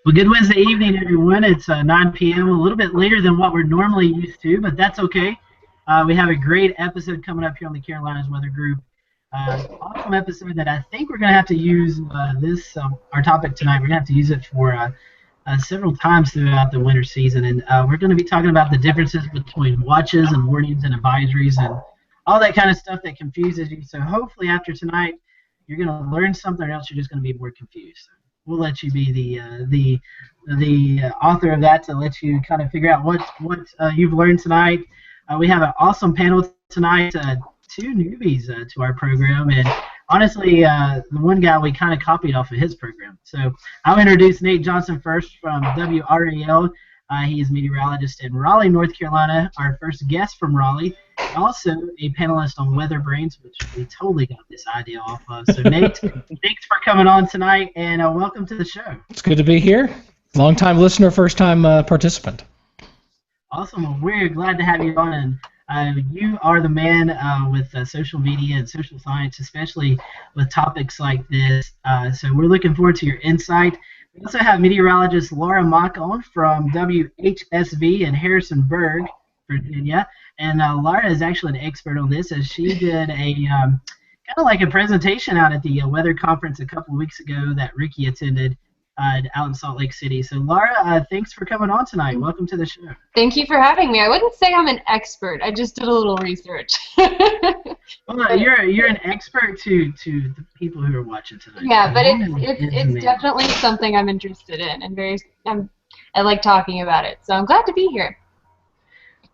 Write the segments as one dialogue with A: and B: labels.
A: Well, good Wednesday evening, everyone. It's 9 p.m., a little bit later than what we're normally used to, but that's okay. We have a great episode coming up here on the Carolinas Weather Group. Awesome episode that I think we're going to have to use our topic tonight. We're going to have to use it for several times throughout the winter season, and we're going to be talking about the differences between watches and warnings and advisories and all that kind of stuff that confuses you. So hopefully after tonight, you're going to learn something, or else you're just going to be more confused. So we'll let you be the author of that to let you kind of figure out what you've learned tonight. We have an awesome panel tonight. Two newbies to our program, and honestly, the one guy we kind of copied off of his program. So I'll introduce Nate Johnson first from WRAL. He is a meteorologist in Raleigh, North Carolina. Our first guest from Raleigh, also a panelist on Weather Brains, which we totally got this idea off of. So Nate, thanks for coming on tonight, and welcome to the show.
B: It's good to be here. Long-time listener, first-time participant.
A: Awesome. Well, we're glad to have you on, and you are the man with social media and social science, especially with topics like this. So we're looking forward to your insight. We also have meteorologist Laura Mock on from WHSV in Harrisonburg, Virginia. And Laura is actually an expert on this, as she did a kind of like a presentation out at the weather conference a couple of weeks ago that Ricky attended out in Salt Lake City. So Laura, thanks for coming on tonight. Welcome to the show.
C: Thank you for having me. I wouldn't say I'm an expert. I just did a little research.
A: Well, you're an expert to the people who are watching tonight.
C: Yeah, but it's definitely something I'm interested in, and I like talking about it. So I'm glad to be here.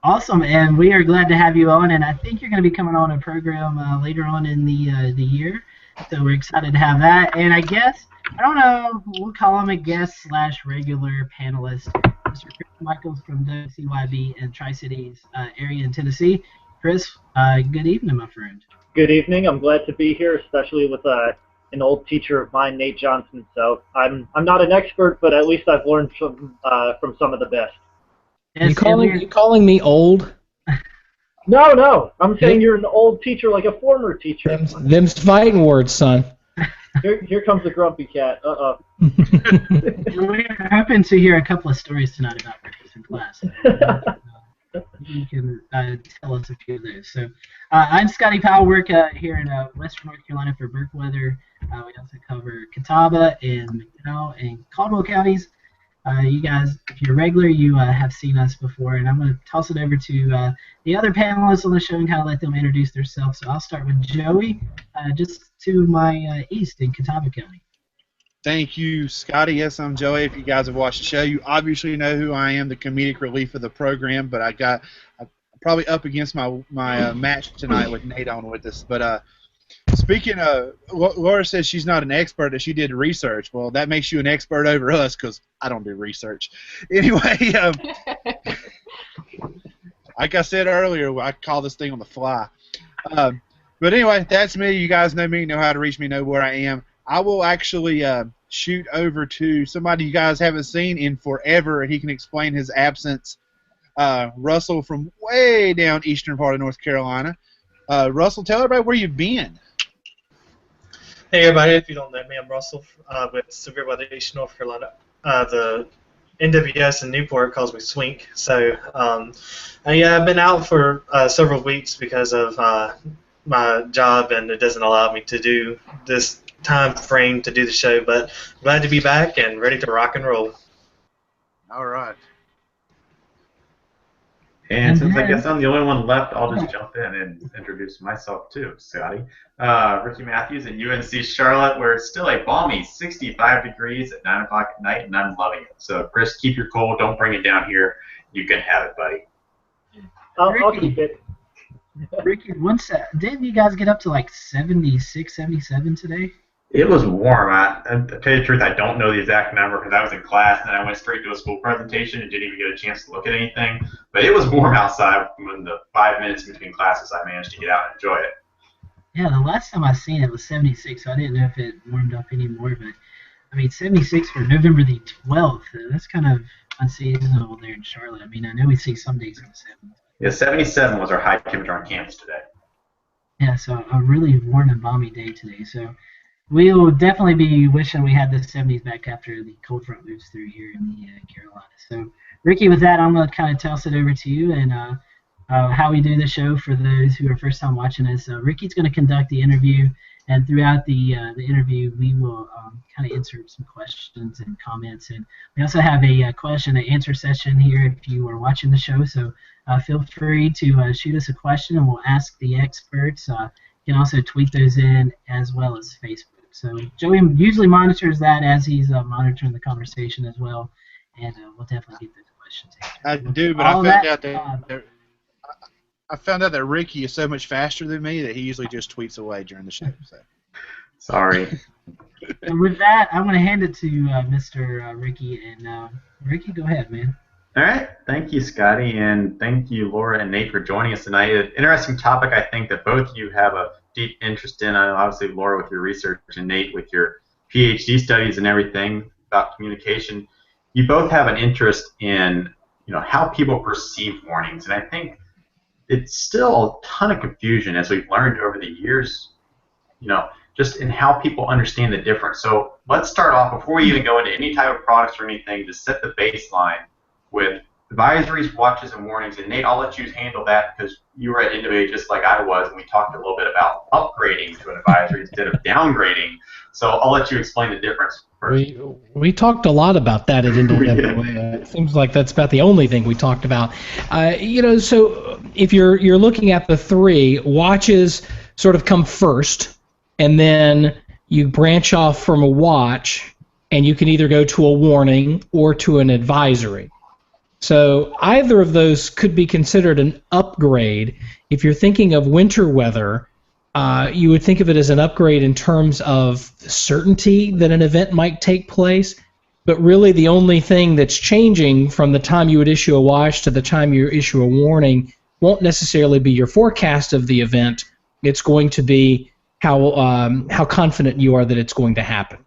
A: Awesome, and we are glad to have you on. And I think you're going to be coming on a program later on in the year. So we're excited to have that. And I guess, I don't know, we'll call him a guest / regular panelist, Mr. Chris Michaels from WCYB and Tri-Cities area in Tennessee. Chris, good evening, my friend.
D: Good evening. I'm glad to be here, especially with an old teacher of mine, Nate Johnson. So I'm not an expert, but at least I've learned from some of the best.
A: Yes,
B: you calling me old?
D: No. I'm saying you're an old teacher, like a former teacher.
B: Them's fighting words, son.
D: Here comes the grumpy cat.
A: We're hoping to hear a couple of stories tonight about Chris in class. You can tell us a few of those. So I'm Scotty Powell, work here in Western North Carolina for Burke Weather. We also cover Catawba and McDowell and Caldwell counties. You guys, if you're regular, you have seen us before, and I'm going to toss it over to the other panelists on the show and kind of let them introduce themselves. So I'll start with Joey, just to my east in Catawba County.
E: Thank you, Scotty. Yes, I'm Joey. If you guys have watched the show, you obviously know who I am, the comedic relief of the program, but I'm probably up against my match tonight with Nate on with us. But speaking of, Laura says she's not an expert, that she did research. Well, that makes you an expert over us because I don't do research. Anyway, like I said earlier, I call this thing on the fly. But anyway, that's me. You guys know me, know how to reach me, know where I am. I will actually shoot over to somebody you guys haven't seen in forever, and he can explain his absence. Russell from way down eastern part of North Carolina. Russell, tell everybody where you've been.
F: Hey everybody, if you don't know me, I'm Russell with Severe Weather East North Carolina. The NWS in Newport calls me Swink. So I've been out for several weeks because of my job, and it doesn't allow me to do this time frame to do the show, but glad to be back and ready to rock and roll.
E: All right.
G: And since I guess I'm the only one left, I'll just jump in and introduce myself too, Scotty. Ricky Matthews at UNC Charlotte, where it's still a balmy 65 degrees at 9 o'clock at night, and I'm loving it. So, Chris, keep your cool. Don't bring it down here. You can have it, buddy.
D: I'll keep it.
A: Ricky, didn't you guys get up to like 76, 77 today?
G: It was warm. To tell you the truth, I don't know the exact number because I was in class and I went straight to a school presentation and didn't even get a chance to look at anything. But it was warm outside. In the 5 minutes between classes, I managed to get out and enjoy it.
A: Yeah, the last time I seen it was 76, so I didn't know if it warmed up anymore. But, I mean, 76 for November the 12th, that's kind of unseasonable there in Charlotte. I mean, I know we see some days in the 70s.
G: Yeah, 77 was our high temperature on campus today.
A: Yeah, so a really warm and balmy day today. So We will definitely be wishing we had the 70s back after the cold front moves through here in the Carolinas. So, Ricky, with that, I'm going to kind of toss it over to you and how we do the show for those who are first time watching us. Ricky's going to conduct the interview, and throughout the interview, we will kind of insert some questions and comments. And we also have a question and answer session here if you are watching the show. So feel free to shoot us a question, and we'll ask the experts. You can also tweet those in as well as Facebook. So Joey usually monitors that as he's monitoring the conversation as well, and we'll definitely get those questions answered.
E: I do, but I found out that Ricky is so much faster than me that he usually just tweets away during the show. So.
G: Sorry.
A: And with that, I'm going to hand it to Mr. Ricky, and Ricky, go ahead, man.
G: All right. Thank you, Scotty, and thank you, Laura and Nate, for joining us tonight. An interesting topic, I think, that both of you have a deep interest in. Obviously, Laura with your research and Nate with your PhD studies and everything about communication. You both have an interest in, how people perceive warnings, and I think it's still a ton of confusion as we've learned over the years, just in how people understand the difference. So let's start off, before we even go into any type of products or anything, to set the baseline with advisories, watches, and warnings. And Nate, I'll let you handle that because you were at NWA just like I was, and we talked a little bit about upgrading to an advisory instead of downgrading. So I'll let you explain the difference first.
B: We talked a lot about that at NWA. It seems like that's about the only thing we talked about. So if you're looking at the three, watches sort of come first, and then you branch off from a watch, and you can either go to a warning or to an advisory. So either of those could be considered an upgrade. If you're thinking of winter weather, you would think of it as an upgrade in terms of certainty that an event might take place, but really the only thing that's changing from the time you would issue a watch to the time you issue a warning won't necessarily be your forecast of the event. It's going to be how confident you are that it's going to happen.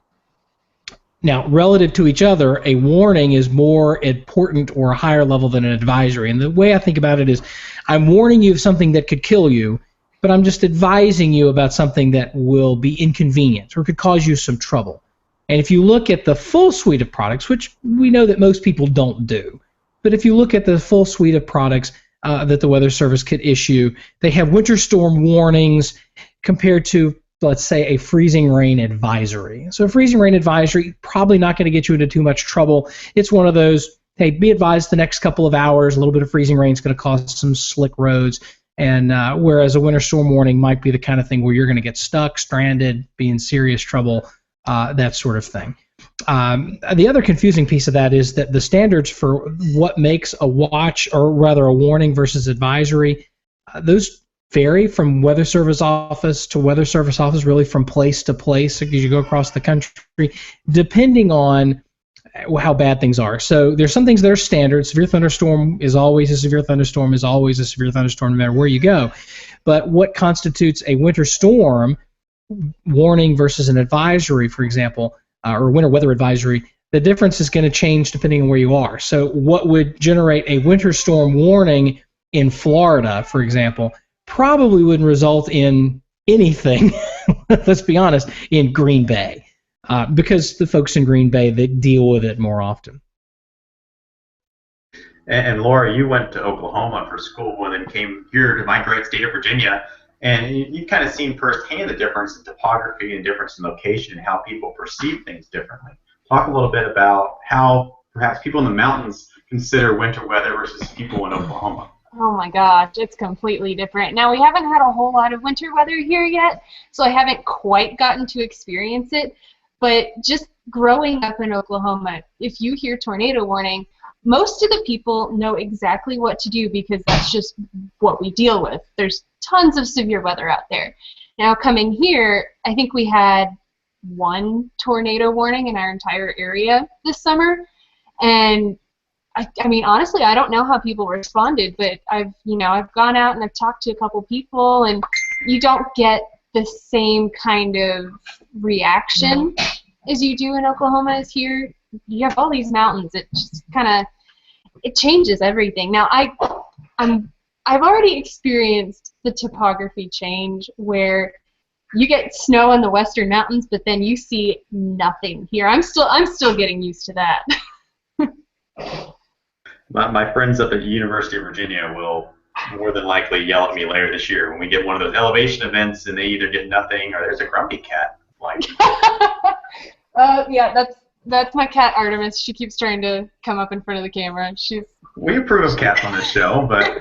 B: Now, relative to each other, a warning is more important or a higher level than an advisory. And the way I think about it is, I'm warning you of something that could kill you, but I'm just advising you about something that will be inconvenient or could cause you some trouble. And if you look at the full suite of products, which we know that most people don't do, but if you look at the full suite of products that the Weather Service could issue, they have winter storm warnings compared to, let's say, a freezing rain advisory. So a freezing rain advisory, probably not going to get you into too much trouble. It's one of those, hey, be advised the next couple of hours, a little bit of freezing rain is going to cause some slick roads, and whereas a winter storm warning might be the kind of thing where you're going to get stuck, stranded, be in serious trouble, that sort of thing. The other confusing piece of that is that the standards for what makes a watch, or rather a warning versus advisory, those vary from Weather Service office to Weather Service office, really from place to place as you go across the country, depending on how bad things are. So there's some things that are standard. Severe thunderstorm is always a severe thunderstorm, is always a severe thunderstorm no matter where you go. But what constitutes a winter storm warning versus an advisory, for example, or winter weather advisory, the difference is going to change depending on where you are. So what would generate a winter storm warning in Florida, for example, probably wouldn't result in anything, let's be honest, in Green Bay, because the folks in Green Bay, they deal with it more often.
G: And Laura, you went to Oklahoma for school and then came here to my great state of Virginia, and you've kind of seen firsthand the difference in topography and difference in location and how people perceive things differently. Talk a little bit about how perhaps people in the mountains consider winter weather versus people in Oklahoma.
C: Oh my gosh, it's completely different. Now, we haven't had a whole lot of winter weather here yet, so I haven't quite gotten to experience it, but just growing up in Oklahoma, if you hear tornado warning, most of the people know exactly what to do because that's just what we deal with. There's tons of severe weather out there. Now, coming here, I think we had one tornado warning in our entire area this summer, and I mean, honestly, I don't know how people responded, but I've gone out and I've talked to a couple people, and you don't get the same kind of reaction as you do in Oklahoma as here. You have all these mountains. It just it changes everything. Now, I've already experienced the topography change where you get snow in the western mountains, but then you see nothing here. I'm still getting used to that.
G: My friends up at University of Virginia will more than likely yell at me later this year when we get one of those elevation events and they either get nothing or there's a grumpy cat. Like,
C: yeah, that's my cat Artemis. She keeps trying to come up in front of the camera.
G: we approve of cats on this show, but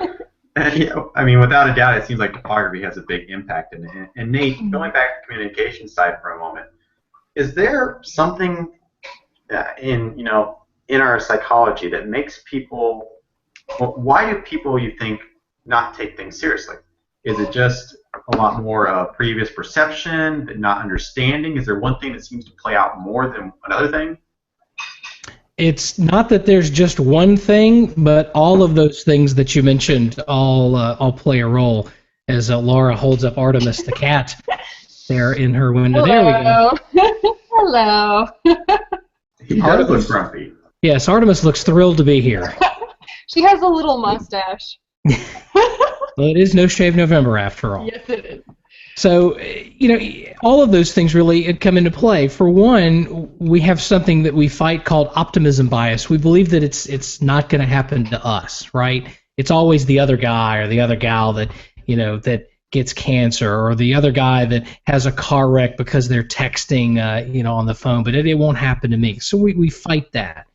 G: I mean, without a doubt, it seems like topography has a big impact in it. And Nate, going back to the communication side for a moment, is there something in our psychology that makes people? Well, why do people, you think, not take things seriously? Is it just a lot more previous perception, not understanding? Is there one thing that seems to play out more than another thing?
B: It's not that there's just one thing, but all of those things that you mentioned all play a role. As Laura holds up Artemis the cat there in her window.
C: Hello.
B: There we go.
C: Hello.
G: He does look grumpy.
B: Yes, Artemis looks thrilled to be here.
C: She has a little mustache.
B: Well, it is No Shave November after all.
C: Yes, it is.
B: So, all of those things really come into play. For one, we have something that we fight called optimism bias. We believe that it's not going to happen to us, right? It's always the other guy or the other gal that, that gets cancer, or the other guy that has a car wreck because they're texting, on the phone, but it won't happen to me. So we fight that.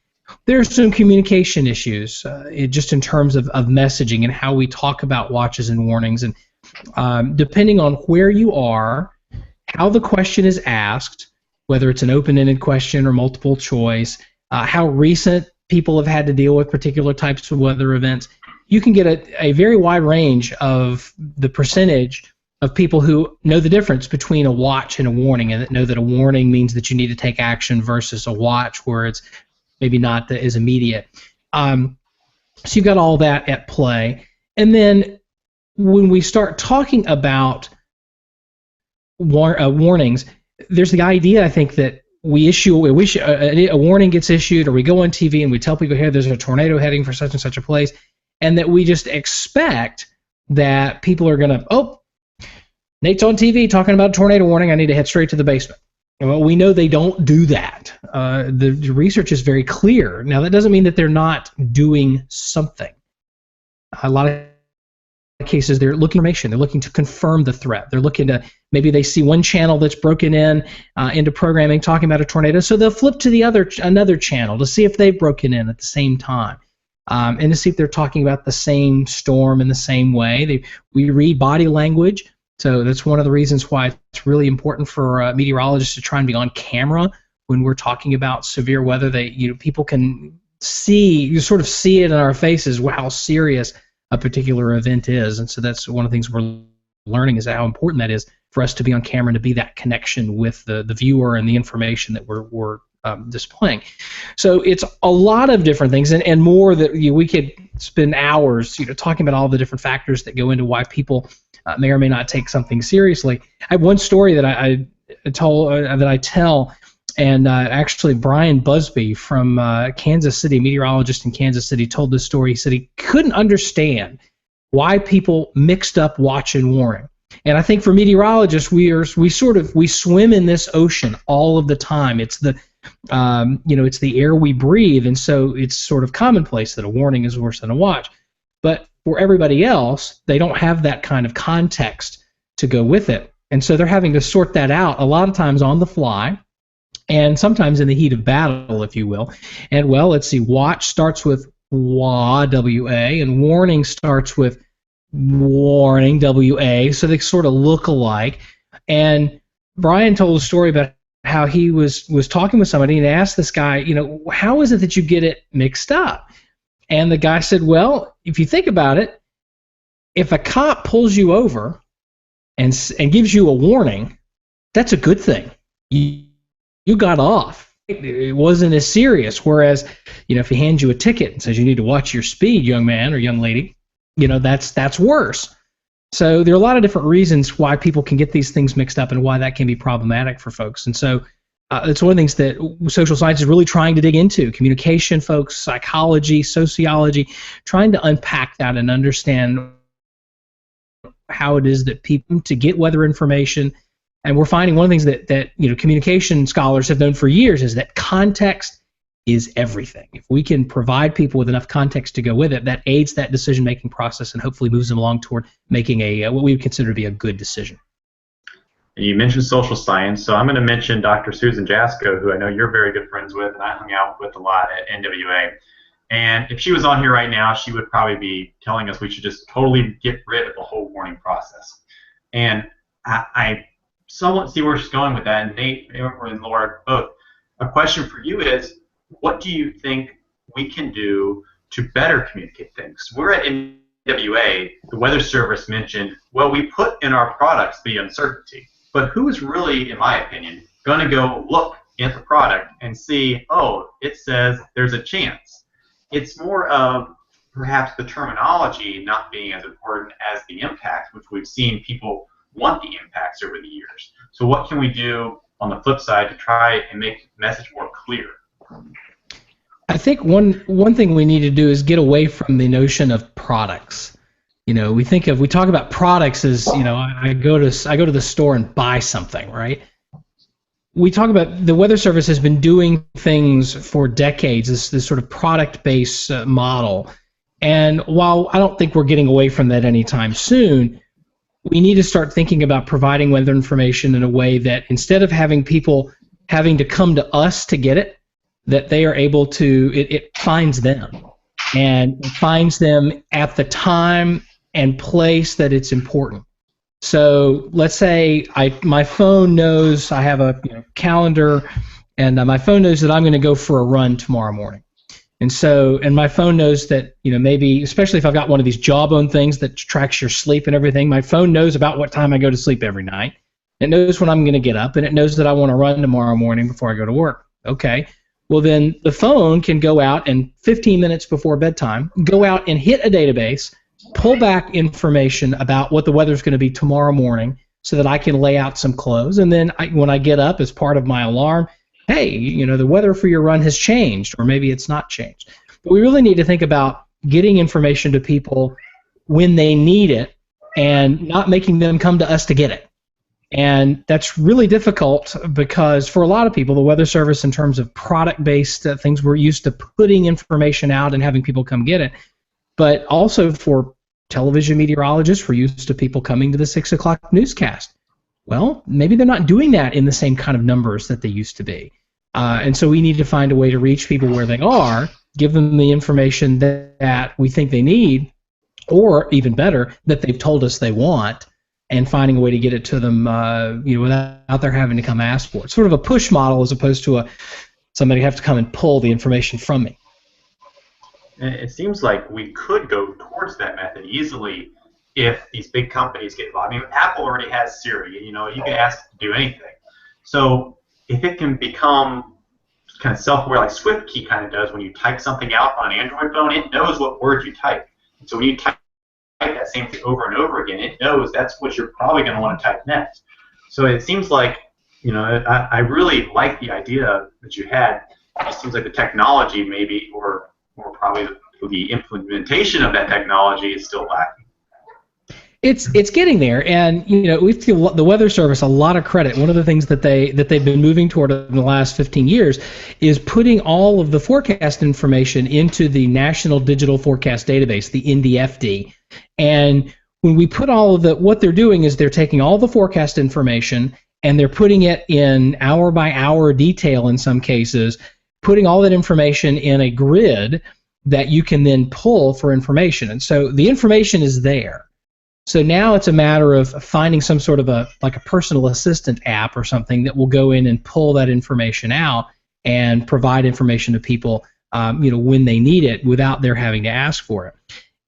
B: There's some communication issues, just in terms of messaging and how we talk about watches and warnings. And depending on where you are, how the question is asked, whether it's an open-ended question or multiple choice, how recent people have had to deal with particular types of weather events, you can get a very wide range of the percentage of people who know the difference between a watch and a warning, and that know that a warning means that you need to take action versus a watch where it's maybe not as immediate. So you've got all that at play. And then when we start talking about warnings, there's the idea, I think, that a warning gets issued, or we go on TV and we tell people, here, there's a tornado heading for such and such a place, and that we just expect that people are going to, Nate's on TV talking about a tornado warning, I need to head straight to the basement. Well, we know they don't do that. The research is very clear. Now, that doesn't mean that they're not doing something. A lot of cases, they're looking for information. They're looking to confirm the threat. They're looking to, maybe they see one channel that's broken into programming talking about a tornado, so they'll flip to another channel to see if they've broken in at the same time, and to see if they're talking about the same storm in the same way. We read body language. So that's one of the reasons why it's really important for meteorologists to try and be on camera when we're talking about severe weather. People can you sort of see it in our faces how serious a particular event is, and so that's one of the things we're learning, is how important that is for us to be on camera and to be that connection with the viewer and the information that we're displaying. So it's a lot of different things, and more that we could spend hours talking about all the different factors that go into why people may or may not take something seriously. I have one story that I tell, and actually Brian Busby from Kansas City, meteorologist in Kansas City, told this story. He said he couldn't understand why people mixed up watch and warning. And I think for meteorologists, we swim in this ocean all of the time. It's it's the air we breathe, and so it's sort of commonplace that a warning is worse than a watch. But for everybody else, they don't have that kind of context to go with it. And so they're having to sort that out a lot of times on the fly, and sometimes in the heat of battle, if you will. And, well, let's see, watch starts with WA, W-A, and warning starts with warning, W-A, so they sort of look alike. And Brian told a story about how he was talking with somebody and asked this guy, how is it that you get it mixed up? And the guy said, well, if you think about it, if a cop pulls you over and gives you a warning, that's a good thing. You got off. It wasn't as serious. Whereas, if he hands you a ticket and says you need to watch your speed, young man or young lady, that's worse. So there are a lot of different reasons why people can get these things mixed up and why that can be problematic for folks. And so it's one of the things that social science is really trying to dig into. Communication folks, psychology, sociology, trying to unpack that and understand how it is that people, to get weather information, And we're finding one of the things that communication scholars have known for years is that context is everything. If we can provide people with enough context to go with it, that aids that decision-making process and hopefully moves them along toward making what we would consider to be a good decision.
G: You mentioned social science, so I'm going to mention Dr. Susan Jasko, who I know you're very good friends with, and I hung out with a lot at NWA. And if she was on here right now, she would probably be telling us we should just totally get rid of the whole warning process. And I somewhat see where she's going with that. And Nate and Laura both. A question for you is, what do you think we can do to better communicate things? We're at NWA. The Weather Service mentioned, well, we put in our products the uncertainty. But who is really, in my opinion, going to go look at the product and see, oh, it says there's a chance? It's more of perhaps the terminology not being as important as the impact, which we've seen people want the impacts over the years. So what can we do on the flip side to try and make the message more clear?
B: I think one thing we need to do is get away from the notion of products. We talk about products as, I go to the store and buy something, right? We talk about the Weather Service has been doing things for decades, this sort of product-based model. And while I don't think we're getting away from that anytime soon, we need to start thinking about providing weather information in a way that instead of having people having to come to us to get it, that they are able to, it finds them. And it finds them at the time and place that it's important. So let's say my phone knows I have a calendar, and my phone knows that I'm going to go for a run tomorrow morning. And my phone knows that, maybe, especially if I've got one of these Jawbone things that tracks your sleep and everything, my phone knows about what time I go to sleep every night. It knows when I'm going to get up, and it knows that I want to run tomorrow morning before I go to work. Okay. Well, then the phone can go out and 15 minutes before bedtime, go out and hit a database, pull back information about what the weather's going to be tomorrow morning so that I can lay out some clothes. And then when I get up as part of my alarm, hey, the weather for your run has changed, or maybe it's not changed. But we really need to think about getting information to people when they need it and not making them come to us to get it. And that's really difficult because for a lot of people, the Weather Service, in terms of product-based things, we're used to putting information out and having people come get it. But also for television meteorologists, we're used to people coming to the 6 o'clock newscast. Well, maybe they're not doing that in the same kind of numbers that they used to be. And so we need to find a way to reach people where they are, give them the information that we think they need, or even better, that they've told us they want, and finding a way to get it to them without their having to come ask for it. Sort of a push model as opposed to somebody have to come and pull the information from me.
G: And it seems like we could go towards that method easily if these big companies get involved. I mean, Apple already has Siri. You can ask it to do anything. So if it can become kind of self-aware, like SwiftKey kind of does when you type something out on an Android phone, it knows what word you type. And so when you type that same thing over and over again, it knows that's what you're probably going to want to type next. So it seems like, I really like the idea that you had. It seems like the technology maybe, or probably the implementation of that technology is still lacking.
B: It's getting there, and we feel the Weather Service a lot of credit. One of the things that they've been moving toward in the last 15 years is putting all of the forecast information into the National Digital Forecast Database, the NDFD. And when we put all of what they're doing is they're taking all the forecast information and they're putting it in hour by hour detail in some cases, putting all that information in a grid that you can then pull for information. And so the information is there. So now it's a matter of finding some sort of a personal assistant app or something that will go in and pull that information out and provide information to people when they need it without their having to ask for it.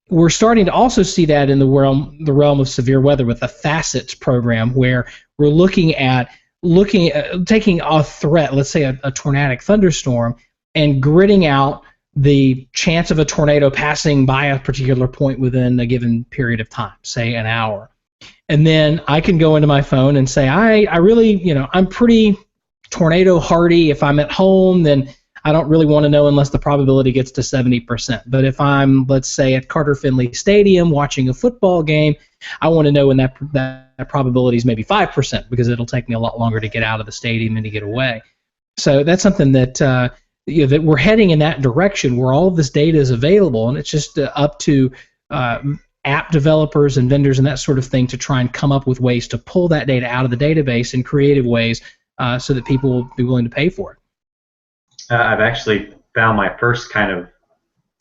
B: We're starting to also see that in the realm of severe weather with the Facets program, where we're looking at taking a threat, let's say a tornadic thunderstorm, and gridding out the chance of a tornado passing by a particular point within a given period of time, say an hour. And then I can go into my phone and say, I really, I'm pretty tornado hardy. If I'm at home, then I don't really want to know unless the probability gets to 70%. But if I'm, let's say, at Carter Finley Stadium watching a football game, I want to know when that probability is maybe 5% because it'll take me a lot longer to get out of the stadium and to get away. So that's something that that we're heading in that direction where all of this data is available, and it's just up to app developers and vendors and that sort of thing to try and come up with ways to pull that data out of the database in creative ways so that people will be willing to pay for it.
G: I've actually found my first kind of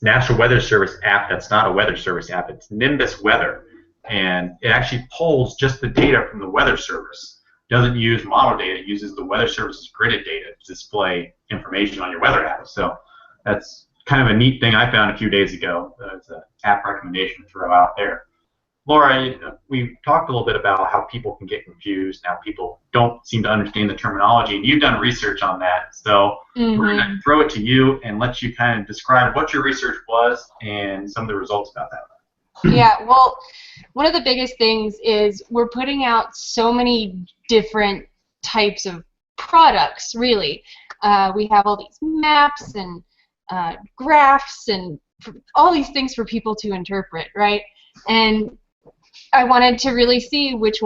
G: National Weather Service app that's not a weather service app. It's Nimbus Weather, and it actually pulls just the data from the Weather Service. It doesn't use model data. It uses the Weather Service's gridded data to display information on your weather app. So that's kind of a neat thing I found a few days ago. It's an app recommendation to throw out there. Laura, we talked a little bit about how people can get confused. Now people don't seem to understand the terminology, and you've done research on that. So we're going to throw it to you and let you kind of describe what your research was and some of the results about that.
C: Yeah, well, one of the biggest things is we're putting out so many different types of products, really. We have all these maps and graphs and all these things for people to interpret, right? And I wanted to really see which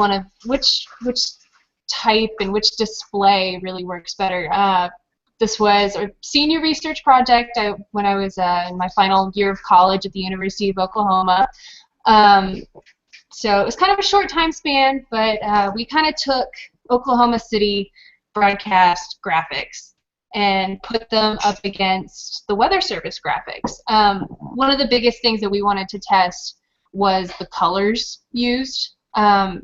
C: type and which display really works better. This was a senior research project when I was in my final year of college at the University of Oklahoma. So it was kind of a short time span, but we kind of took Oklahoma City broadcast graphics and put them up against the Weather Service graphics. One of the biggest things that we wanted to test was the colors used. A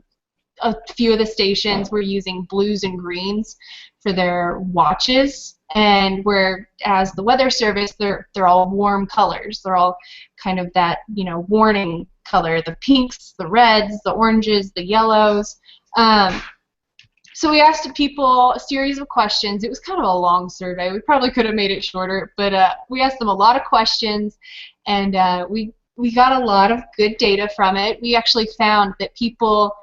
C: few of the stations were using blues and greens for their watches, and whereas the Weather Service, they're all warm colors. They're all kind of that, warning color, the pinks, the reds, the oranges, the yellows. So we asked people a series of questions. It was kind of a long survey. We probably could have made it shorter, but we asked them a lot of questions, and we got a lot of good data from it. We actually found that people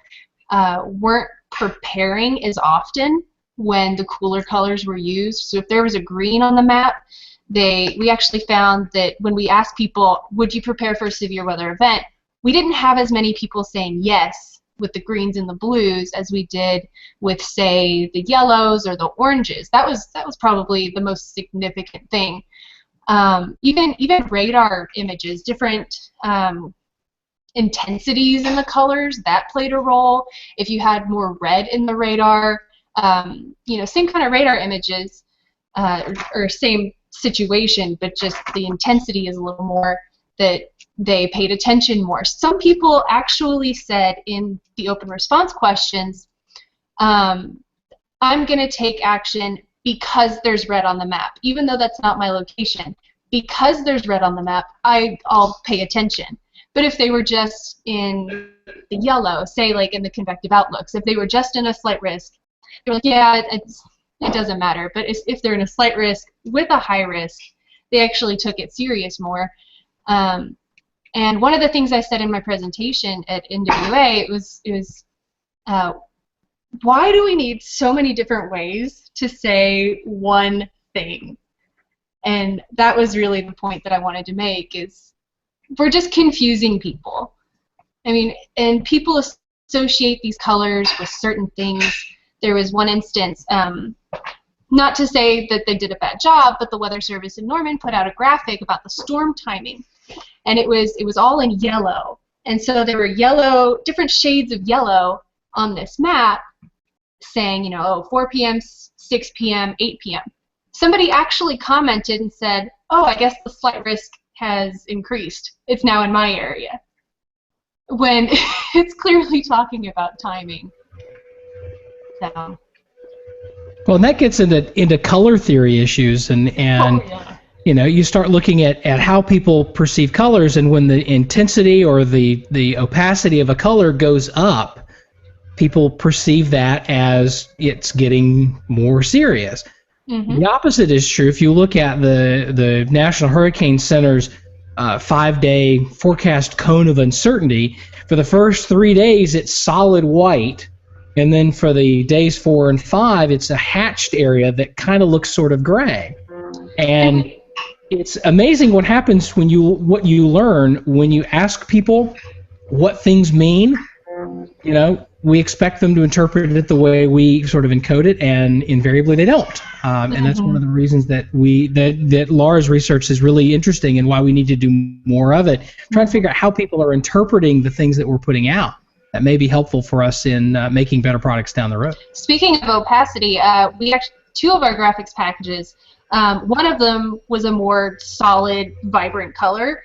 C: weren't preparing as often when the cooler colors were used. So if there was a green on the map, we actually found that when we asked people, would you prepare for a severe weather event, we didn't have as many people saying yes with the greens and the blues as we did with, say, the yellows or the oranges. That was probably the most significant thing. Even radar images, different intensities in the colors, that played a role. If you had more red in the radar, same kind of radar images, or same situation, but just the intensity is a little more, that they paid attention more. Some people actually said in the open response questions, I'm going to take action because there's red on the map, even though that's not my location. Because there's red on the map, I'll pay attention. But if they were just in the yellow, say like in the convective outlooks, if they were just in a slight risk, they're like, yeah, it doesn't matter. But if they're in a slight risk with a high risk, they actually took it serious more. And one of the things I said in my presentation at NWA, it was why do we need so many different ways to say one thing? And that was really the point that I wanted to make, is we're just confusing people. I mean, and people associate these colors with certain things. There was one instance, not to say that they did a bad job, but the Weather Service in Norman put out a graphic about the storm timing, and it was all in yellow. And so there were different shades of yellow on this map saying, 4 p.m., 6 p.m., 8 p.m. Somebody actually commented and said, oh, I guess the slight risk has increased. It's now in my area. When it's clearly talking about timing. So.
B: Well, and that gets into color theory issues, and
C: yeah.
B: You start looking at how people perceive colors, and when the intensity or the opacity of a color goes up, people perceive that as it's getting more serious. Mm-hmm. The opposite is true. If you look at the National Hurricane Center's 5-day forecast cone of uncertainty, for the first 3 days it's solid white, and then for the days 4 and 5 it's a hatched area that kind of looks sort of gray. And it's amazing what happens when what you learn when you ask people what things mean. You know, we expect them to interpret it the way we sort of encode it, and invariably they don't. And that's one of the reasons that that Laura's research is really interesting, and why we need to do more of it. Trying to figure out how people are interpreting the things that we're putting out. That may be helpful for us in making better products down the road.
C: Speaking of opacity, we actually, 2 of our graphics packages, one of them was a more solid, vibrant color,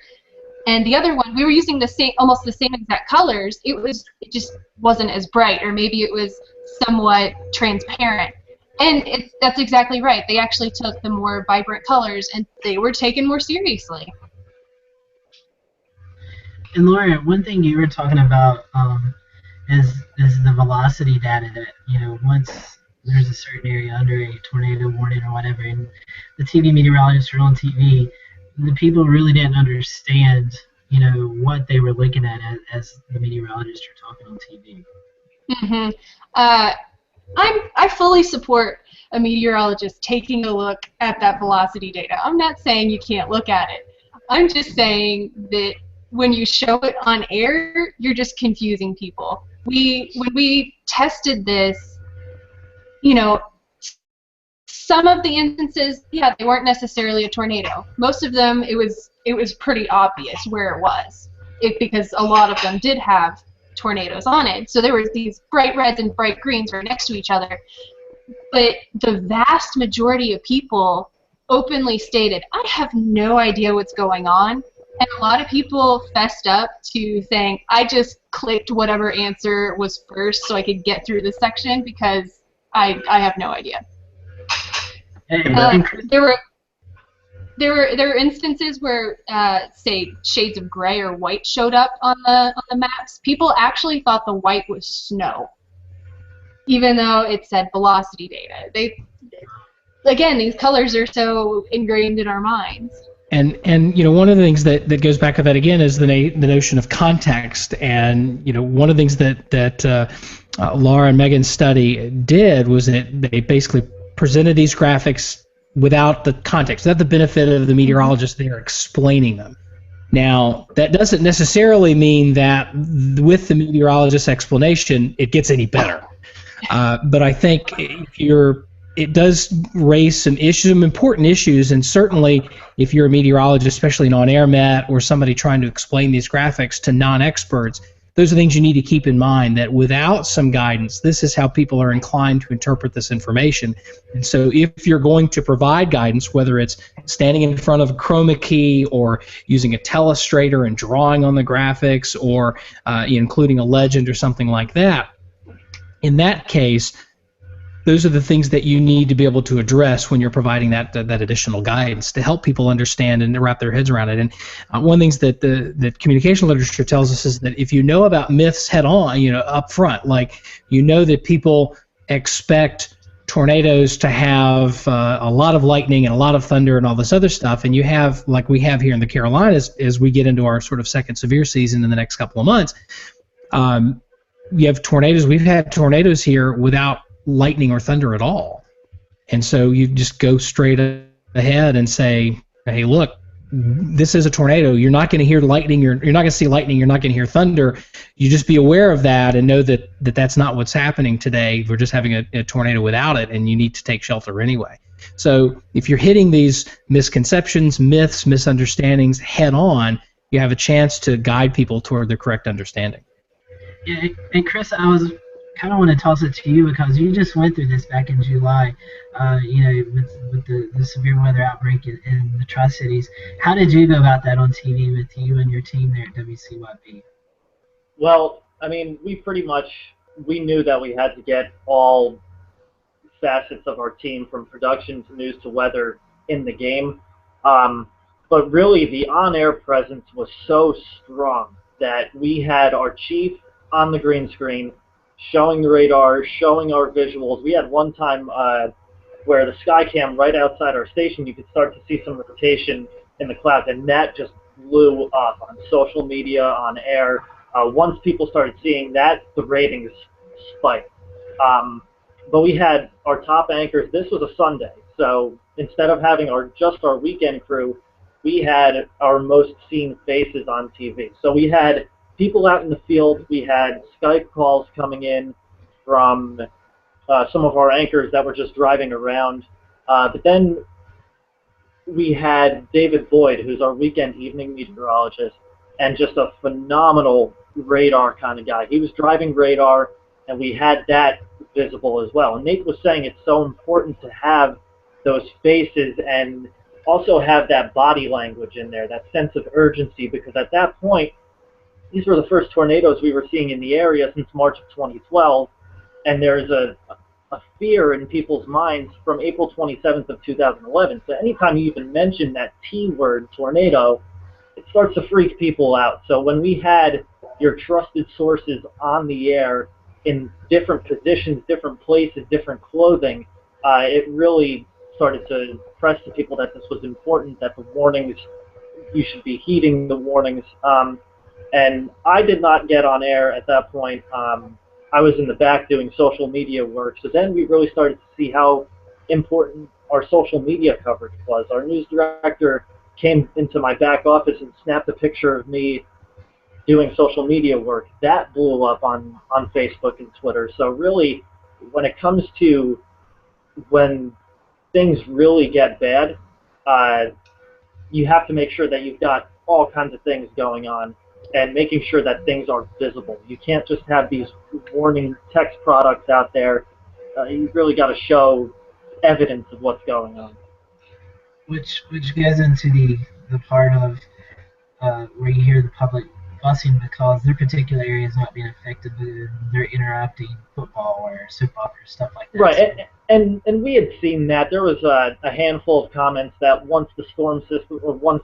C: and the other one, we were using almost the same exact colors. It just wasn't as bright, or maybe it was somewhat transparent. And that's exactly right. They actually took the more vibrant colors, and they were taken more seriously.
A: And Laura, one thing you were talking about is the velocity data that, you know, once there's a certain area under a tornado warning or whatever, and the TV meteorologists are on TV, the people really didn't understand, you know, what they were looking at as the meteorologists are talking on TV.
C: I fully support a meteorologist taking a look at that velocity data. I'm not saying you can't look at it. I'm just saying that when you show it on air, you're just confusing people. When we tested this, you know, some of the instances, yeah, they weren't necessarily a tornado. Most of them, it was pretty obvious where it was, because a lot of them did have tornadoes on it. So there were these bright reds and bright greens right next to each other. But the vast majority of people openly stated, I have no idea what's going on. And a lot of people fessed up to saying, I just clicked whatever answer was first so I could get through this section because I have no idea. There were instances where, say, shades of gray or white showed up on the maps. People actually thought the white was snow, even though it said velocity data. Again, these colors are so ingrained in our minds.
B: And you know, one of the things that goes back to that again is the notion of context. And you know, one of the things that Laura and Megan's study did was that they basically presented these graphics without the context, without the benefit of the meteorologist there explaining them. Now, that doesn't necessarily mean that with the meteorologist's explanation it gets any better. But I think it does raise some issues, some important issues, and certainly if you're a meteorologist, especially an on-air Met or somebody trying to explain these graphics to non-experts, those are things you need to keep in mind, that without some guidance, this is how people are inclined to interpret this information. And so if you're going to provide guidance, whether it's standing in front of a chroma key or using a telestrator and drawing on the graphics, or including a legend or something like that, in that case, those are the things that you need to be able to address when you're providing that additional guidance to help people understand and wrap their heads around it. And one of the things that the communication literature tells us is that if you know about myths head on, you know, up front, like you know that people expect tornadoes to have a lot of lightning and a lot of thunder and all this other stuff, and you have, like we have here in the Carolinas as we get into our sort of second severe season in the next couple of months, you have tornadoes. We've had tornadoes here without lightning or thunder at all. And so you just go straight ahead and say, hey, look, this is a tornado. You're not going to hear lightning. You're not going to see lightning. You're not going to hear thunder. You just be aware of that and know that that's not what's happening today. We're just having a tornado without it, and you need to take shelter anyway. So if you're hitting these misconceptions, myths, misunderstandings head on, you have a chance to guide people toward the correct understanding.
A: Yeah, and Chris, I was kind of want to toss it to you because you just went through this back in July, you know, with the severe weather outbreak in the Tri-Cities. How did you go about that on TV with you and your team there at WCYB?
D: Well, I mean, we knew that we had to get all facets of our team, from production to news to weather, in the game. But really, the on-air presence was so strong that we had our chief on the green screen, showing the radar, showing our visuals. We had one time where the Skycam right outside our station, you could start to see some rotation in the clouds, and that just blew up on social media, on air. Once people started seeing that, the ratings spiked. But we had our top anchors. This was a Sunday, so instead of having just our weekend crew, we had our most seen faces on TV. So we had people out in the field. We had Skype calls coming in from some of our anchors that were just driving around. But then we had David Boyd, who's our weekend evening meteorologist, and just a phenomenal radar kind of guy. He was driving radar, and we had that visible as well. And Nate was saying it's so important to have those faces and also have that body language in there, that sense of urgency, because at that point, these were the first tornadoes we were seeing in the area since March of 2012, and there's a fear in people's minds from April 27th of 2011. So anytime you even mention that T word, tornado, it starts to freak people out. So when we had your trusted sources on the air in different positions, different places, different clothing, it really started to press to people that this was important, that the warnings, you should be heeding the warnings. And I did not get on air at that point. I was in the back doing social media work. So then we really started to see how important our social media coverage was. Our news director came into my back office and snapped a picture of me doing social media work. That blew up on Facebook and Twitter. So really, when it comes to when things really get bad, you have to make sure that you've got all kinds of things going on and making sure that things are visible. You can't just have these warning text products out there. You've really got to show evidence of what's going on.
A: Which goes into the part of where you hear the public fussing because their particular area is not being affected, but they're interrupting football or soap opera, stuff like that.
D: Right, and we had seen that. There was a handful of comments that once the storm system, or once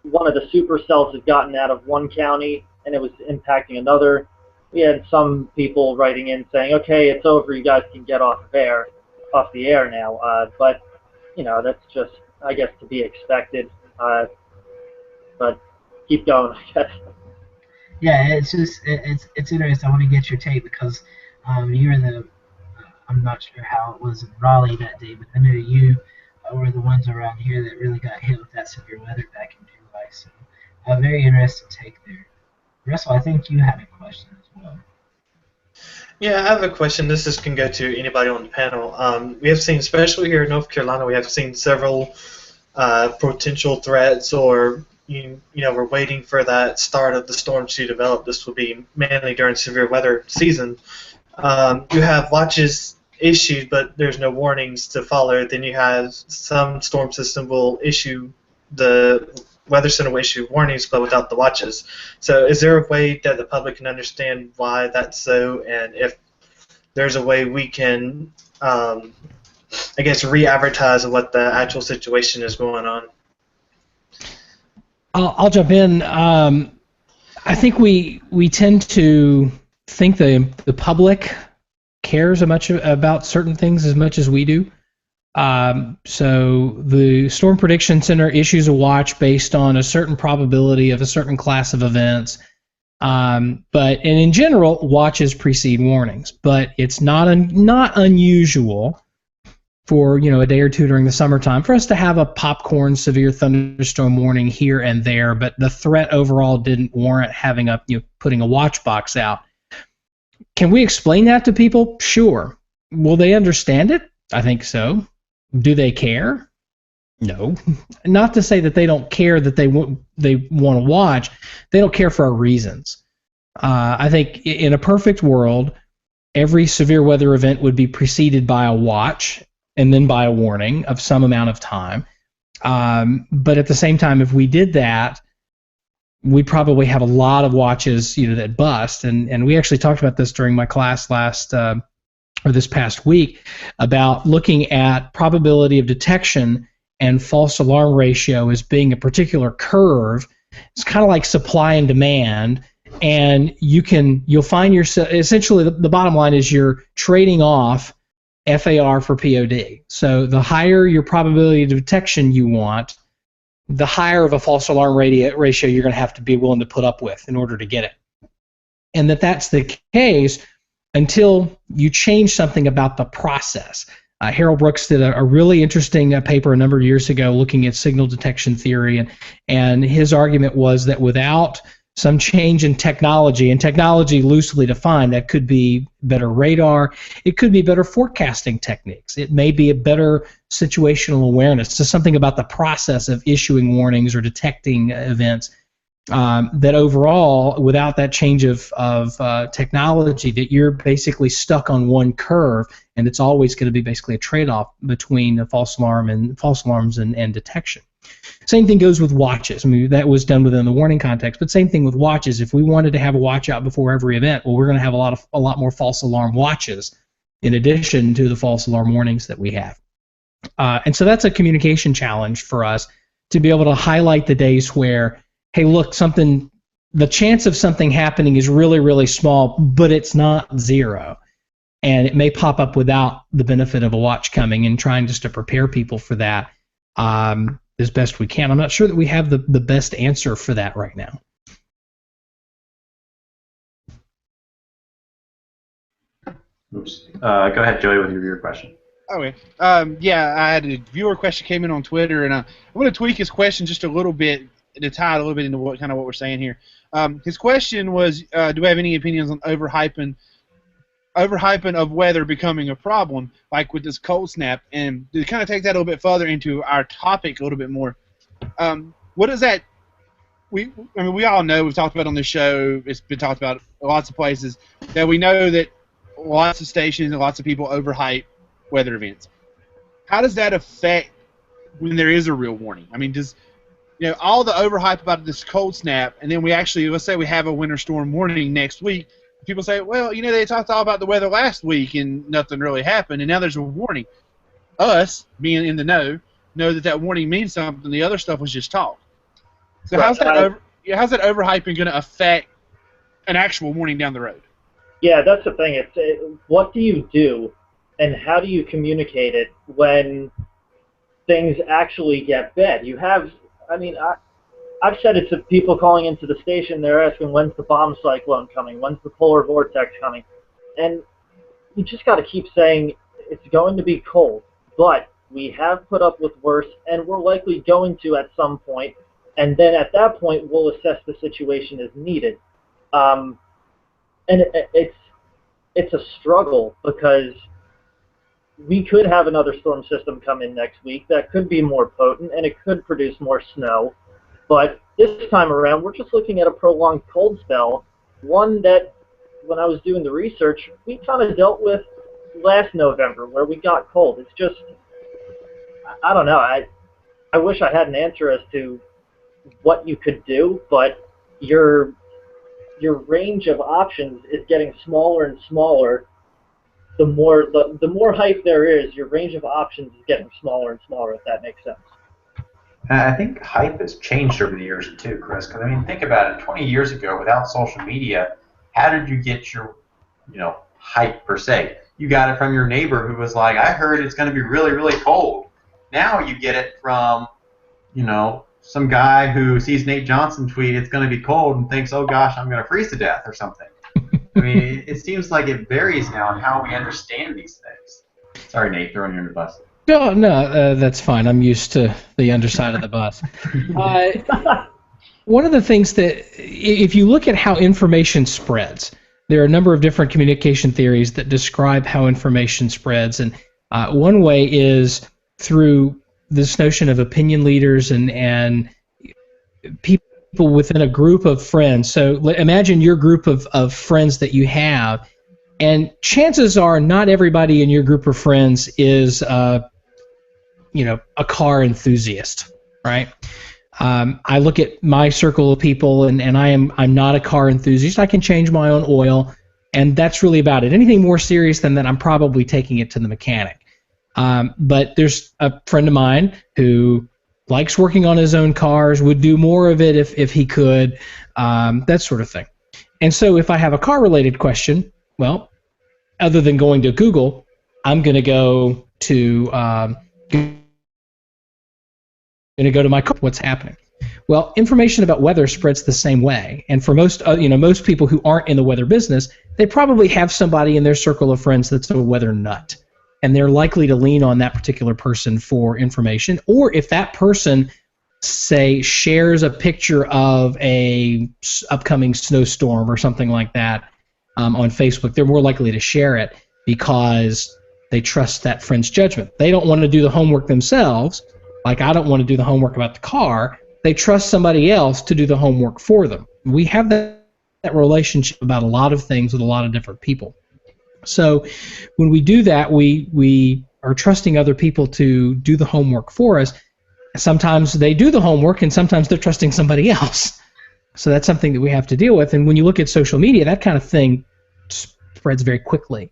D: one of the supercells had gotten out of one county and it was impacting another, we had some people writing in saying, okay, it's over, you guys can get off the air now. But, you know, that's just, I guess, to be expected. But keep going, I guess.
A: Yeah, it's just, it's interesting. I want to get your take because you were I'm not sure how it was in Raleigh that day, but I know you were the ones around here that really got hit with that severe weather back in July. So, a very interesting take there. Russell, I think you had a question as well.
F: Yeah, I have a question. This can go to anybody on the panel. We have seen, especially here in North Carolina, we have seen several potential threats, or we're waiting for that start of the storm to develop. This will be mainly during severe weather season. You have watches issued, but there's no warnings to follow. Then you have some storm system will issue, the weather center will issue warnings, but without the watches. So is there a way that the public can understand why that's so, and if there's a way we can, I guess, re-advertise what the actual situation is going on?
B: I'll jump in. I think we tend to think the public cares about certain things as much as we do. So the Storm Prediction Center issues a watch based on a certain probability of a certain class of events. And in general, watches precede warnings. But it's not unusual for a day or two during the summertime for us to have a popcorn severe thunderstorm warning here and there. But the threat overall didn't warrant having putting a watch box out. Can we explain that to people? Sure. Will they understand it? I think so. Do they care? No. Not to say that they don't care that they want to watch. They don't care for our reasons. I think in a perfect world, every severe weather event would be preceded by a watch and then by a warning of some amount of time. But at the same time, if we did that, we probably have a lot of watches, that bust. And we actually talked about this during my class this past week about looking at probability of detection and false alarm ratio as being a particular curve. It's kind of like supply and demand, and you'll find yourself essentially the bottom line is you're trading off FAR for POD. So the higher your probability of detection you want, the higher of a false alarm ratio you're going to have to be willing to put up with in order to get it. And that's the case until you change something about the process. Harold Brooks did a really interesting paper a number of years ago looking at signal detection theory, and his argument was that without some change in technology, and technology loosely defined, that could be better radar, it could be better forecasting techniques, it may be a better situational awareness, so something about the process of issuing warnings or detecting events, that overall, without that change of technology, that you're basically stuck on one curve, and it's always going to be basically a trade-off between false alarms and detection. Same thing goes with watches. I mean, that was done within the warning context, but same thing with watches. If we wanted to have a watch out before every event, well, we're going to have a lot more false alarm watches in addition to the false alarm warnings that we have. And so that's a communication challenge for us to be able to highlight the days where, hey, look, the chance of something happening is really, really small, but it's not zero. And it may pop up without the benefit of a watch coming, and trying just to prepare people for that as best we can. I'm not sure that we have the best answer for that right now.
G: Oops. Go ahead, Joey, with your viewer question.
E: Okay. Yeah, I had a viewer question came in on Twitter, and I'm going to tweak his question just a little bit to tie it a little bit into what we're saying here. His question was, do we have any opinions on overhyping of weather becoming a problem, like with this cold snap? And to kind of take that a little bit further into our topic a little bit more, what is that? We all know, we've talked about on this show, it's been talked about lots of places, that we know that lots of stations and lots of people overhype weather events. How does that affect when there is a real warning? I mean, does all the overhype about this cold snap, and then we actually, let's say we have a winter storm warning next week, people say, well, they talked all about the weather last week and nothing really happened, and now there's a warning. Us, being in the know that warning means something. The other stuff was just talk. So how's that overhyping going to affect an actual warning down the road?
D: Yeah, that's the thing. What do you do, and how do you communicate it when things actually get bad? I've said it to people calling into the station. They're asking, when's the bomb cyclone coming? When's the polar vortex coming? And you just got to keep saying it's going to be cold, but we have put up with worse, and we're likely going to at some point. And then at that point, we'll assess the situation as needed. And it's a struggle, because we could have another storm system come in next week that could be more potent, and it could produce more snow. But this time around, we're just looking at a prolonged cold spell, one that, when I was doing the research, we kind of dealt with last November, where we got cold. It's just, I don't know. I wish I had an answer as to what you could do, but your range of options is getting smaller and smaller. The more hype there is, your range of options is getting smaller and smaller, if that makes sense.
G: I think hype has changed over the years too, Chris. Because think about it. 20 years ago, without social media, how did you get your, hype per se? You got it from your neighbor who was like, "I heard it's going to be really, really cold." Now you get it from, some guy who sees Nate Johnson tweet, "It's going to be cold," and thinks, "Oh gosh, I'm going to freeze to death" or something. I mean, it seems like it varies now in how we understand these things. Sorry, Nate, throwing you under the bus.
B: No, that's fine. I'm used to the underside of the bus. One of the things that, if you look at how information spreads, there are a number of different communication theories that describe how information spreads, and one way is through this notion of opinion leaders and people within a group of friends. So imagine your group of friends that you have, and chances are not everybody in your group of friends is a car enthusiast, right? I look at my circle of people, and I'm not a car enthusiast. I can change my own oil, and that's really about it. Anything more serious than that, I'm probably taking it to the mechanic. But there's a friend of mine who likes working on his own cars, would do more of it if he could, that sort of thing. And so if I have a car-related question, well, other than going to Google, I'm going to go to my car. What's happening? Well, information about weather spreads the same way, and for most people who aren't in the weather business, they probably have somebody in their circle of friends that's a weather nut. and they're likely to lean on that particular person for information. Or if that person, say, shares a picture of a upcoming snowstorm or something like that on Facebook, they're more likely to share it because they trust that friend's judgment. They don't want to do the homework themselves, like I don't want to do the homework about the car. They trust somebody else to do the homework for them. We have that relationship about a lot of things with a lot of different people. So when we do that, we are trusting other people to do the homework for us. Sometimes they do the homework, and sometimes they're trusting somebody else. So that's something that we have to deal with. And when you look at social media, that kind of thing spreads very quickly.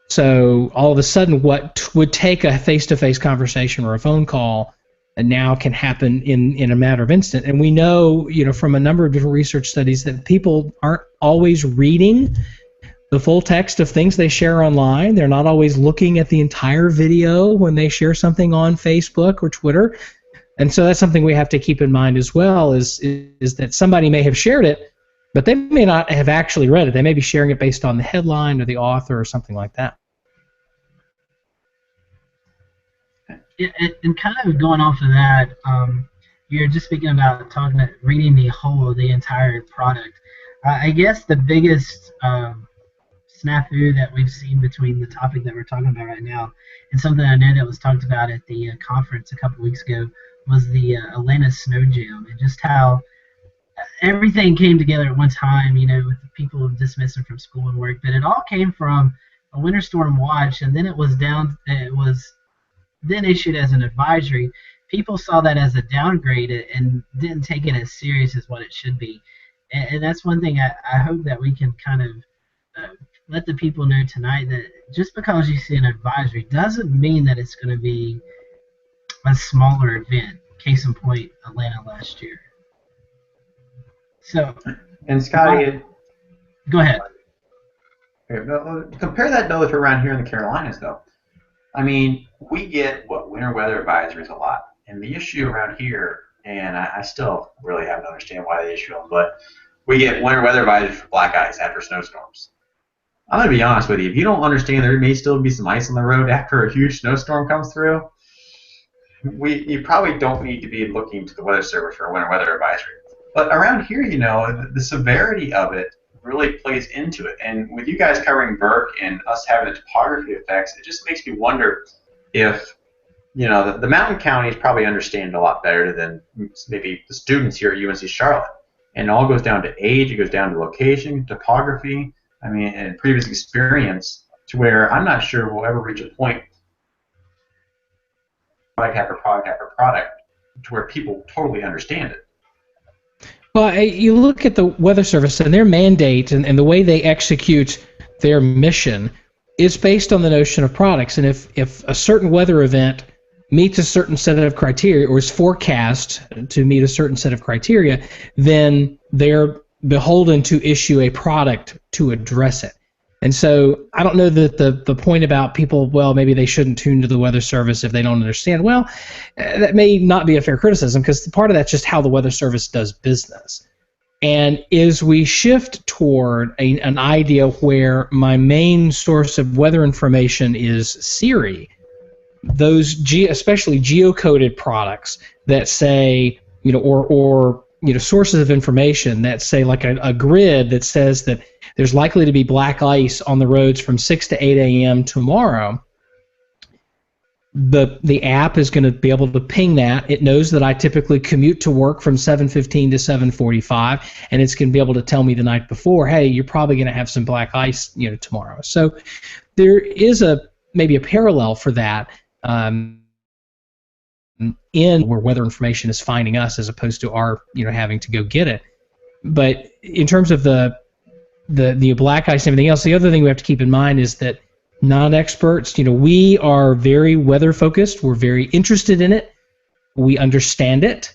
B: So all of a sudden, what would take a face-to-face conversation or a phone call and now can happen in a matter of instant. And we know, from a number of different research studies that people aren't always reading the full text of things they share online. They're not always looking at the entire video when they share something on Facebook or Twitter. And so that's something we have to keep in mind as well, is that somebody may have shared it, but they may not have actually read it. They may be sharing it based on the headline or the author or something like that.
A: And kind of going off of that, you're just speaking about reading the entire product. I guess the biggest snafu that we've seen between the topic that we're talking about right now and something I know that was talked about at the conference a couple weeks ago was the Atlanta snow jam, and just how everything came together at one time, with the people dismissing from school and work. But it all came from a winter storm watch, and then it was then issued as an advisory. People saw that as a downgrade and didn't take it as serious as what it should be. And that's one thing I hope that we can kind of let the people know tonight, that just because you see an advisory doesn't mean that it's going to be a smaller event. Case in point, Atlanta last year. So,
H: and Scotty,
A: go ahead.
H: Compare that though with around here in the Carolinas, though. I mean, we get winter weather advisories a lot, and the issue around here, and I still really haven't understand why they issue them, but we get winter weather advisories for black ice after snowstorms. I'm gonna be honest with you. If you don't understand there may still be some ice on the road after a huge snowstorm comes through, you probably don't need to be looking to the Weather Service for a winter weather advisory. But around here, the severity of it really plays into it. And with you guys covering Burke and us having the topography effects, it just makes me wonder if, the mountain counties probably understand a lot better than maybe the students here at UNC Charlotte. And it all goes down to age, it goes down to location, topography, and previous experience, to where I'm not sure we'll ever reach a point, product after product after product, to where people totally understand it.
B: Well, you look at the Weather Service and their mandate and the way they execute their mission is based on the notion of products. And if a certain weather event meets a certain set of criteria or is forecast to meet a certain set of criteria, then they're beholden to issue a product to address it. And so I don't know that the point about people, well, maybe they shouldn't tune to the Weather Service if they don't understand. Well, that may not be a fair criticism, because part of that's just how the Weather Service does business. And as we shift toward an idea where my main source of weather information is Siri, those especially geocoded products that say, or sources of information that say, like a grid that says that there's likely to be black ice on the roads from 6 to 8 a.m. tomorrow, the app is going to be able to ping that. It knows that I typically commute to work from 7:15 to 7:45, and it's going to be able to tell me the night before, hey, you're probably going to have some black ice tomorrow. So there is maybe a parallel for that in where weather information is finding us as opposed to our having to go get it. But in terms of the black ice and everything else, the other thing we have to keep in mind is that non-experts, we are very weather focused. We're very interested in it. We understand it.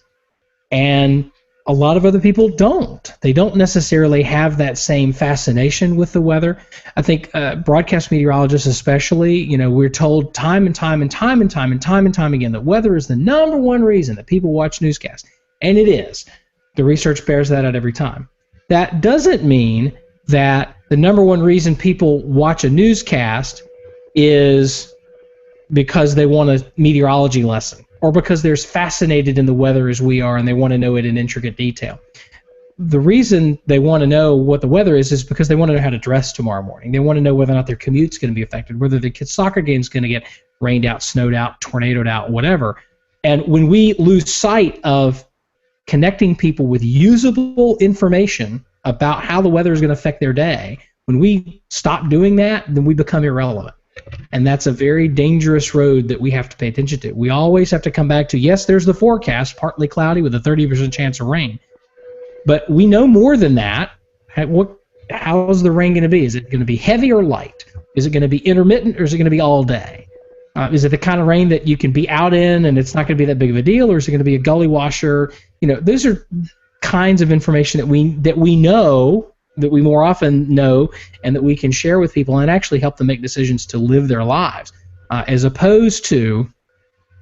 B: And a lot of other people don't. They don't necessarily have that same fascination with the weather. I think broadcast meteorologists especially, we're told time and time again that weather is the number one reason that people watch newscasts. And it is. The research bears that out every time. That doesn't mean that the number one reason people watch a newscast is because they want a meteorology lesson, or because they're as fascinated in the weather as we are and they want to know it in intricate detail. The reason they want to know what the weather is because they want to know how to dress tomorrow morning. They want to know whether or not their commute's going to be affected, whether the kids' soccer game's going to get rained out, snowed out, tornadoed out, whatever. And when we lose sight of connecting people with usable information about how the weather is going to affect their day, when we stop doing that, then we become irrelevant. And that's a very dangerous road that we have to pay attention to. We always have to come back to, yes, there's the forecast, partly cloudy with a 30% chance of rain. But we know more than that. How is the rain going to be? Is it going to be heavy or light? Is it going to be intermittent, or is it going to be all day? Is it the kind of rain that you can be out in and it's not going to be that big of a deal, or is it going to be a gully washer? Those are kinds of information that we know, that we more often know, and that we can share with people and actually help them make decisions to live their lives, as opposed to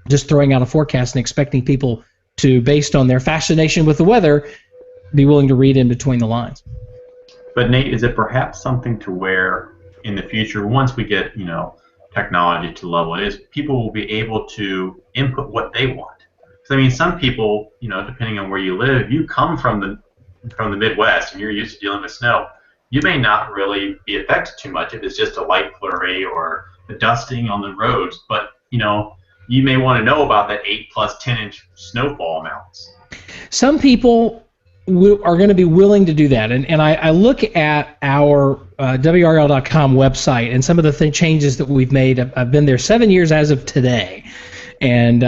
B: just throwing out a forecast and expecting people to, based on their fascination with the weather, be willing to read in between the lines.
G: But Nate, is it perhaps something to where in the future, once we get technology to the level it is, people will be able to input what they want? Because some people, depending on where you live, you come from the Midwest and you're used to dealing with snow, you may not really be affected too much if it's just a light flurry or the dusting on the roads. But you may want to know about that 8 plus 10-inch snowfall amounts.
B: Some people are going to be willing to do that. And I look at our WRL.com website and some of the changes that we've made. I've been there 7 years as of today. And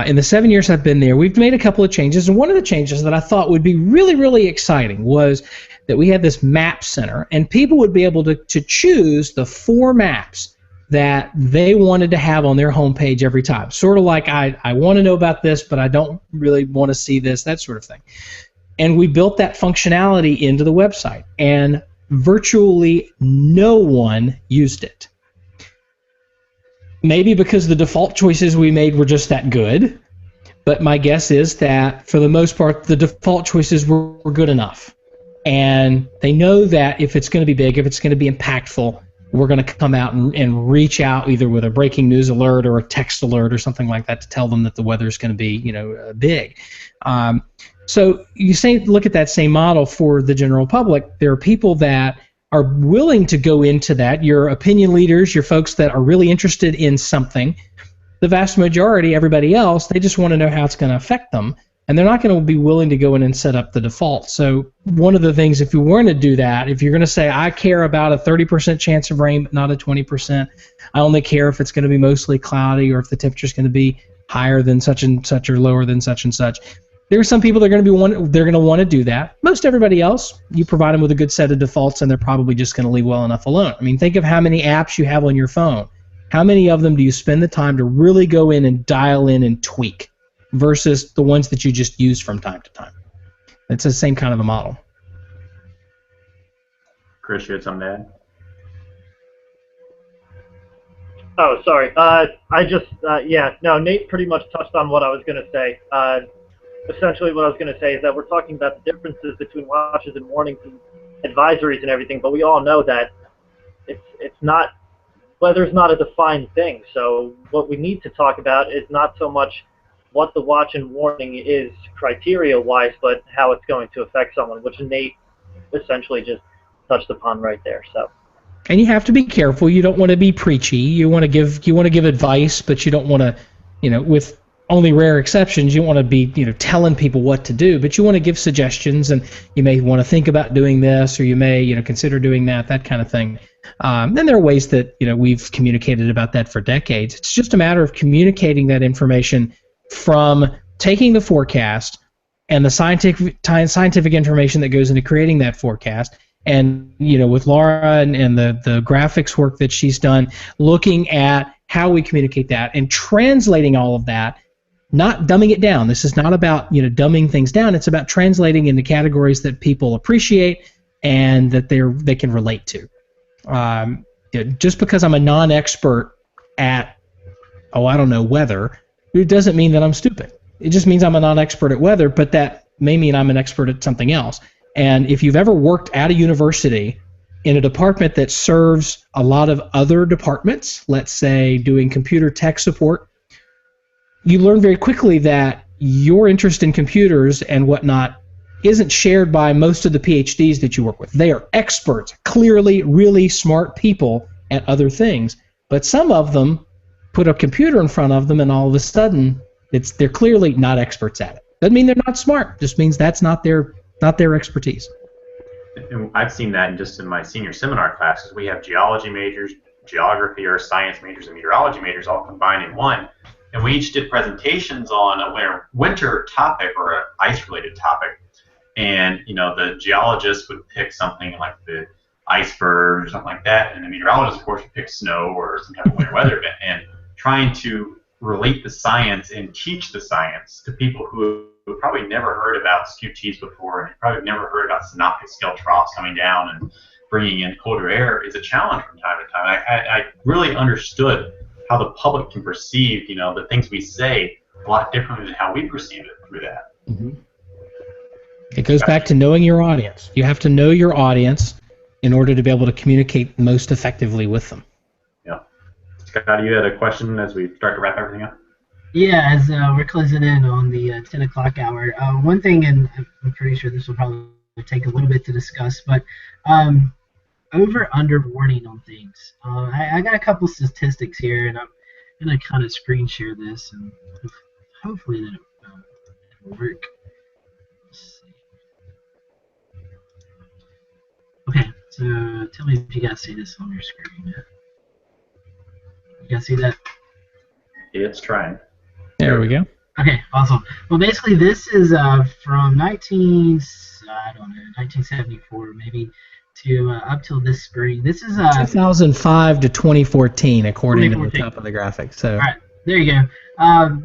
B: in the 7 years I've been there, we've made a couple of changes. And one of the changes that I thought would be really, really exciting was that we had this map center. And people would be able to choose the 4 maps that they wanted to have on their homepage every time. Sort of like, I want to know about this, but I don't really want to see this, that sort of thing. And we built that functionality into the website, and virtually no one used it. Maybe because the default choices we made were just that good, but my guess is that for the most part, the default choices were good enough. And they know that if it's going to be big, if it's going to be impactful, we're going to come out and reach out either with a breaking news alert or a text alert or something like that to tell them that the weather is going to be, big. So you look at that same model for the general public. There are people that are willing to go into that. Your opinion leaders, your folks that are really interested in something. The vast majority, everybody else, they just want to know how it's going to affect them. And they're not going to be willing to go in and set up the default. So one of the things, if you were to do that, if you're going to say, I care about a 30% chance of rain, but not a 20%, I only care if it's going to be mostly cloudy or if the temperature is going to be higher than such and such or lower than such and such. There are some people that are going to want to do that. Most everybody else, you provide them with a good set of defaults, and they're probably just going to leave well enough alone. Think of how many apps you have on your phone. How many of them do you spend the time to really go in and dial in and tweak versus the ones that you just use from time to time? It's the same kind of a model.
G: Chris, you had something to add?
D: Oh, sorry. Nate pretty much touched on what I was going to say. Essentially what I was going to say is that we're talking about the differences between watches and warnings and advisories and everything, but we all know that it's not, weather's not a defined thing. So what we need to talk about is not so much what the watch and warning is criteria-wise, but how it's going to affect someone, which Nate essentially just touched upon right there. So.
B: And you have to be careful. You don't want to be preachy. You want to give advice, but you don't want to, with only rare exceptions, you want to be, telling people what to do, but you want to give suggestions, and you may want to think about doing this, or you may, consider doing that kind of thing. And there are ways that, we've communicated about that for decades. It's just a matter of communicating that information from taking the forecast and the scientific information that goes into creating that forecast, and, with Laura and the graphics work that she's done, looking at how we communicate that and translating all of that, not dumbing it down. This is not about dumbing things down. It's about translating into categories that people appreciate and that they can relate to. Just because I'm a non-expert at weather, it doesn't mean that I'm stupid. It just means I'm a non-expert at weather, but that may mean I'm an expert at something else. And if you've ever worked at a university in a department that serves a lot of other departments, let's say doing computer tech support, you learn very quickly that your interest in computers and whatnot isn't shared by most of the PhDs that you work with. They are experts, clearly really smart people at other things, but some of them put a computer in front of them and all of a sudden they're clearly not experts at it. Doesn't mean they're not smart, just means that's not their expertise.
G: And I've seen that just in my senior seminar classes. We have geology majors, geography or science majors, and meteorology majors all combined in one. And we each did presentations on a winter topic or an ice-related topic. And, the geologist would pick something like the iceberg or something like that, and the meteorologist, of course, would pick snow or some type of winter weather event. And trying to relate the science and teach the science to people who probably never heard about skew-cheese before and probably never heard about synoptic scale troughs coming down and bringing in colder air is a challenge from time to time. I really understood how the public can perceive, the things we say a lot differently than how we perceive it through that.
B: Mm-hmm. It goes back to knowing your audience. You have to know your audience in order to be able to communicate most effectively with them.
G: Yeah. Scott, you had a question as we start to wrap everything up?
A: Yeah, as we're closing in on the 10 o'clock hour, one thing, and I'm pretty sure this will probably take a little bit to discuss, but over-under warning on things. I got a couple statistics here, and I'm going to kind of screen share this, and hopefully that it'll work. Let's see. Okay, so tell me if you guys see this on your screen. You guys see that?
G: It's trying.
B: There we go.
A: Okay, awesome. Well, basically, this is from 1974, maybe, to up till this spring. This is
B: 2005 to 2014, according to the top of the graphic. So.
A: All right, there you go.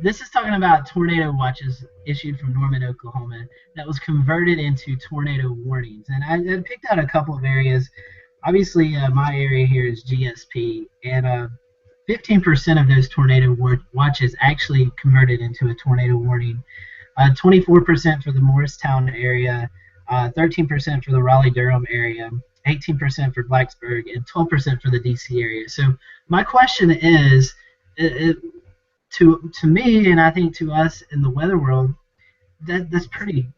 A: This is talking about tornado watches issued from Norman, Oklahoma, that was converted into tornado warnings. And I picked out a couple of areas. Obviously, my area here is GSP, and 15% of those tornado watches actually converted into a tornado warning. 24% for the Morristown area, 13% for the Raleigh-Durham area, 18% for Blacksburg, and 12% for the DC area. So my question is, to me, and I think to us in the weather world, that's pretty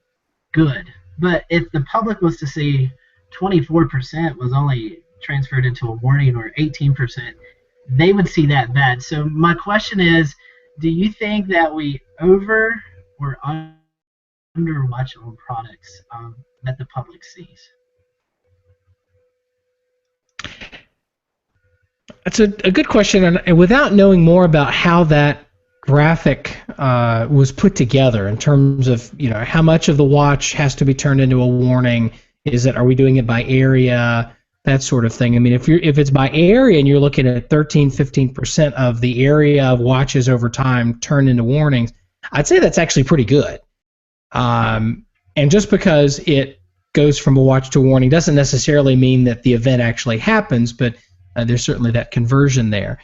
A: good. But if the public was to see 24% was only transferred into a warning, or 18%, they would see that bad. So my question is, do you think that we over or under watch on products that the public sees?
B: That's a good question, and without knowing more about how that graphic was put together in terms of how much of the watch has to be turned into a warning, are we doing it by area, that sort of thing. I mean, if it's by area and you're looking at 13-15% of the area of watches over time turned into warnings, I'd say that's actually pretty good. And just because it goes from a watch to a warning doesn't necessarily mean that the event actually happens, but there's certainly that conversion there.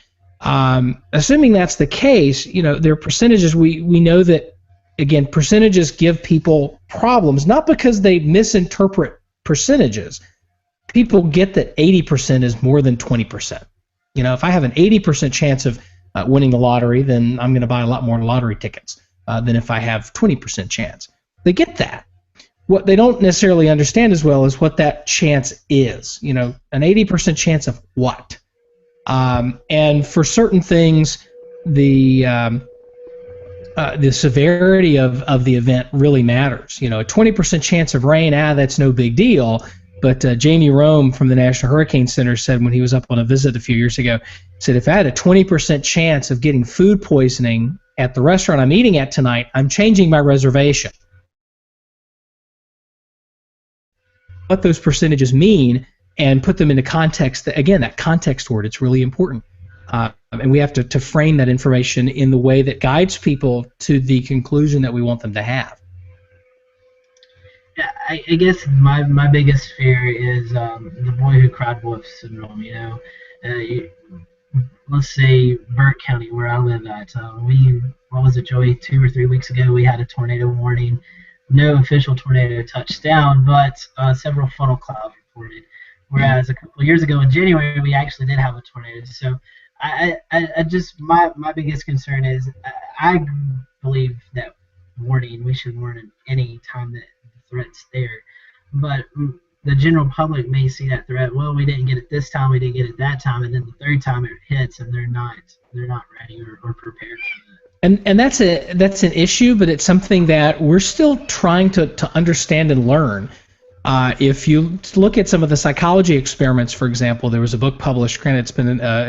B: Assuming that's the case, there are percentages. We know that, again, percentages give people problems, not because they misinterpret percentages. People get that 80% is more than 20%. If I have an 80% chance of winning the lottery, then I'm going to buy a lot more lottery tickets than if I have 20% chance. They get that. What they don't necessarily understand as well is what that chance is. An 80% chance of what? And for certain things, the severity of the event really matters. A 20% chance of rain, that's no big deal. But Jamie Rome from the National Hurricane Center said when he was up on a visit a few years ago, said if I had a 20% chance of getting food poisoning at the restaurant I'm eating at tonight, I'm changing my reservation. What those percentages mean and put them into context. Again, that context word, it's really important. And we have to frame that information in the way that guides people to the conclusion that we want them to have.
A: Yeah, I guess my biggest fear is the boy who cried wolf syndrome. Let's say Burke County, where I live at, what was it, Joey, 2 or 3 weeks ago, we had a tornado warning. No official tornado touched down, but several funnel clouds reported. whereas a couple of years ago in January we actually did have a tornado. So I just my biggest concern is I believe that we should warn at any time that the threat's there, but the general public may see that threat. Well, we didn't get it this time, we didn't get it that time, and then the third time it hits, and they're not ready or prepared for that.
B: And that's an issue, but it's something that we're still trying to understand and learn. If you look at some of the psychology experiments, for example, there was a book published. Granted,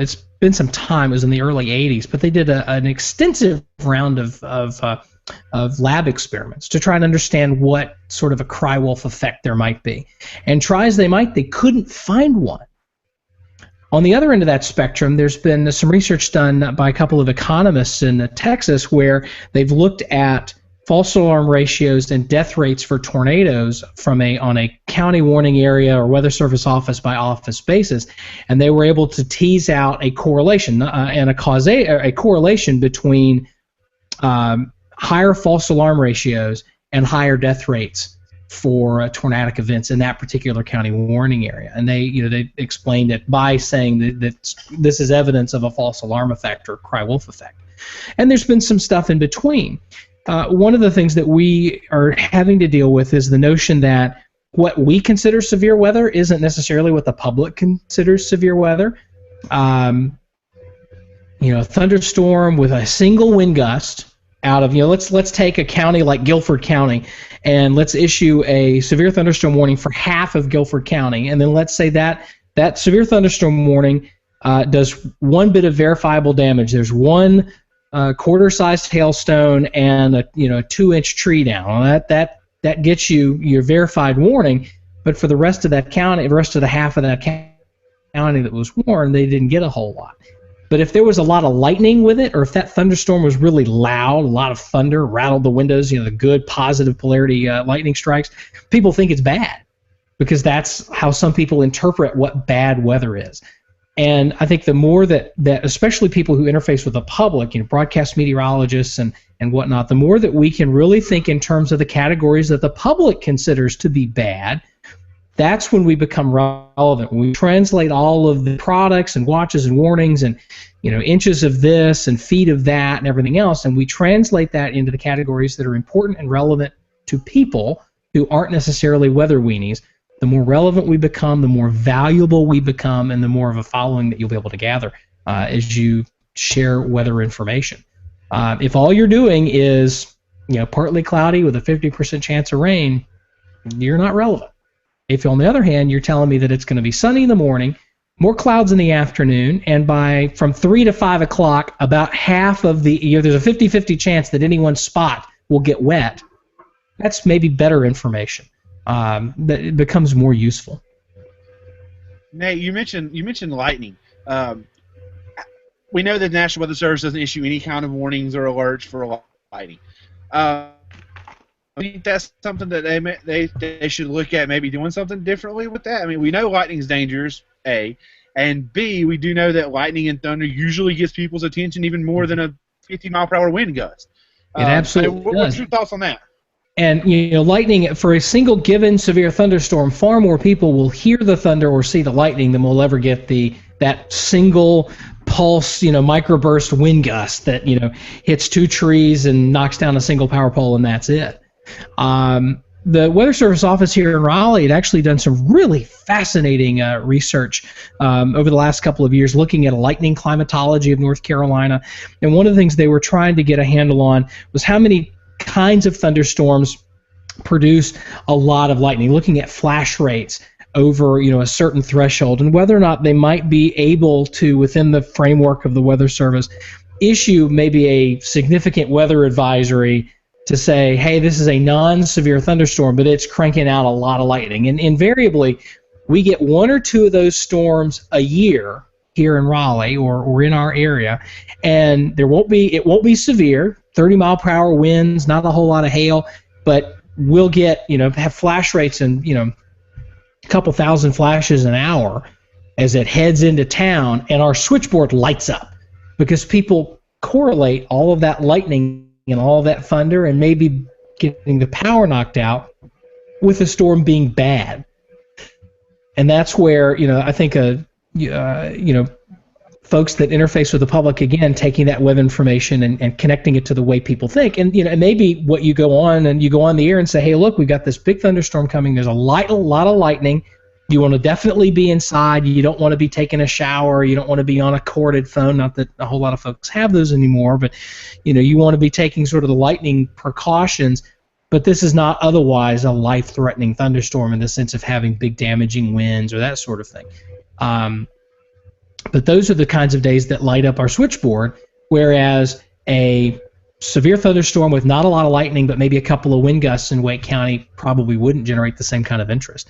B: it's been some time. It was in the early '80s, but they did an extensive round of lab experiments to try and understand what sort of a cry wolf effect there might be. And try as they might, they couldn't find one. On the other end of that spectrum, there's been some research done by a couple of economists in Texas where they've looked at false alarm ratios and death rates for tornadoes on a county warning area or weather service office by office basis, and they were able to tease out a correlation and a correlation between higher false alarm ratios and higher death rates for tornadic events in that particular county warning area. And they explained it by saying that this is evidence of a false alarm effect or cry wolf effect. And there's been some stuff in between. One of the things that we are having to deal with is the notion that what we consider severe weather isn't necessarily what the public considers severe weather. A thunderstorm with a single wind gust out of, let's take a county like Guilford County and let's issue a severe thunderstorm warning for half of Guilford County, and then let's say that severe thunderstorm warning does one bit of verifiable damage. There's one quarter-sized hailstone and a 2-inch tree down. That gets you your verified warning, but for the rest of that county, the rest of the half of that county that was warned, they didn't get a whole lot. But if there was a lot of lightning with it, or if that thunderstorm was really loud, a lot of thunder, rattled the windows, the good positive polarity lightning strikes, people think it's bad because that's how some people interpret what bad weather is. And I think the more that especially people who interface with the public, broadcast meteorologists and whatnot, the more that we can really think in terms of the categories that the public considers to be bad, that's when we become relevant. When we translate all of the products and watches and warnings and inches of this and feet of that and everything else, and we translate that into the categories that are important and relevant to people who aren't necessarily weather weenies, the more relevant we become, the more valuable we become, and the more of a following that you'll be able to gather as you share weather information. If all you're doing is partly cloudy with a 50% chance of rain, you're not relevant. If, on the other hand, you're telling me that it's going to be sunny in the morning, more clouds in the afternoon, and from 3 to 5 o'clock, about half of there's a 50-50 chance that any one spot will get wet, that's maybe better information. That it becomes more useful.
E: Nate, you mentioned lightning. We know that the National Weather Service doesn't issue any kind of warnings or alerts for lightning. I think that's something that they should look at, maybe doing something differently with that. I mean, we know lightning's dangerous, A, and B, we do know that lightning and thunder usually gets people's attention even more than a 50-mile-per-hour wind gust.
B: It absolutely does.
E: What's your thoughts on that?
B: And lightning, for a single given severe thunderstorm, far more people will hear the thunder or see the lightning than will ever get that single pulse, microburst wind gust that hits 2 trees and knocks down a single power pole, and that's it. The Weather Service office here in Raleigh had actually done some really fascinating research over the last couple of years looking at a lightning climatology of North Carolina. And one of the things they were trying to get a handle on was how many kinds of thunderstorms produce a lot of lightning, looking at flash rates over a certain threshold, and whether or not they might be able to, within the framework of the Weather Service, issue maybe a significant weather advisory to say, hey, this is a non-severe thunderstorm, but it's cranking out a lot of lightning. And invariably, we get 1 or 2 of those storms a year here in Raleigh or in our area, and it won't be severe, 30-mile-per-hour winds, not a whole lot of hail, but we'll get, have flash rates and, a couple thousand flashes an hour as it heads into town, and our switchboard lights up because people correlate all of that lightning and all that thunder and maybe getting the power knocked out with the storm being bad. And that's where, I think, folks that interface with the public, again, taking that web information and connecting it to the way people think. And, maybe what you go on the air and say, hey, look, we've got this big thunderstorm coming. There's a lot of lightning. You want to definitely be inside. You don't want to be taking a shower. You don't want to be on a corded phone. Not that a whole lot of folks have those anymore, but, you want to be taking sort of the lightning precautions. But this is not otherwise a life-threatening thunderstorm in the sense of having big damaging winds or that sort of thing. But those are the kinds of days that light up our switchboard, whereas a severe thunderstorm with not a lot of lightning but maybe a couple of wind gusts in Wake County probably wouldn't generate the same kind of interest.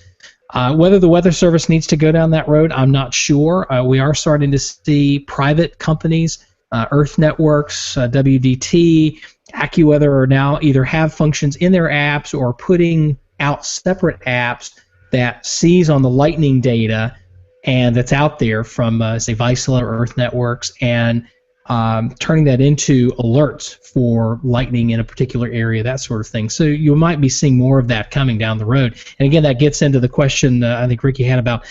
B: Whether the Weather Service needs to go down that road, I'm not sure. We are starting to see private companies, Earth Networks, WDT, AccuWeather are now either have functions in their apps or putting out separate apps that seize on the lightning data and that's out there from, say, Vizsla or Earth Networks, and turning that into alerts for lightning in a particular area, that sort of thing. So you might be seeing more of that coming down the road. And again, that gets into the question I think Ricky had about,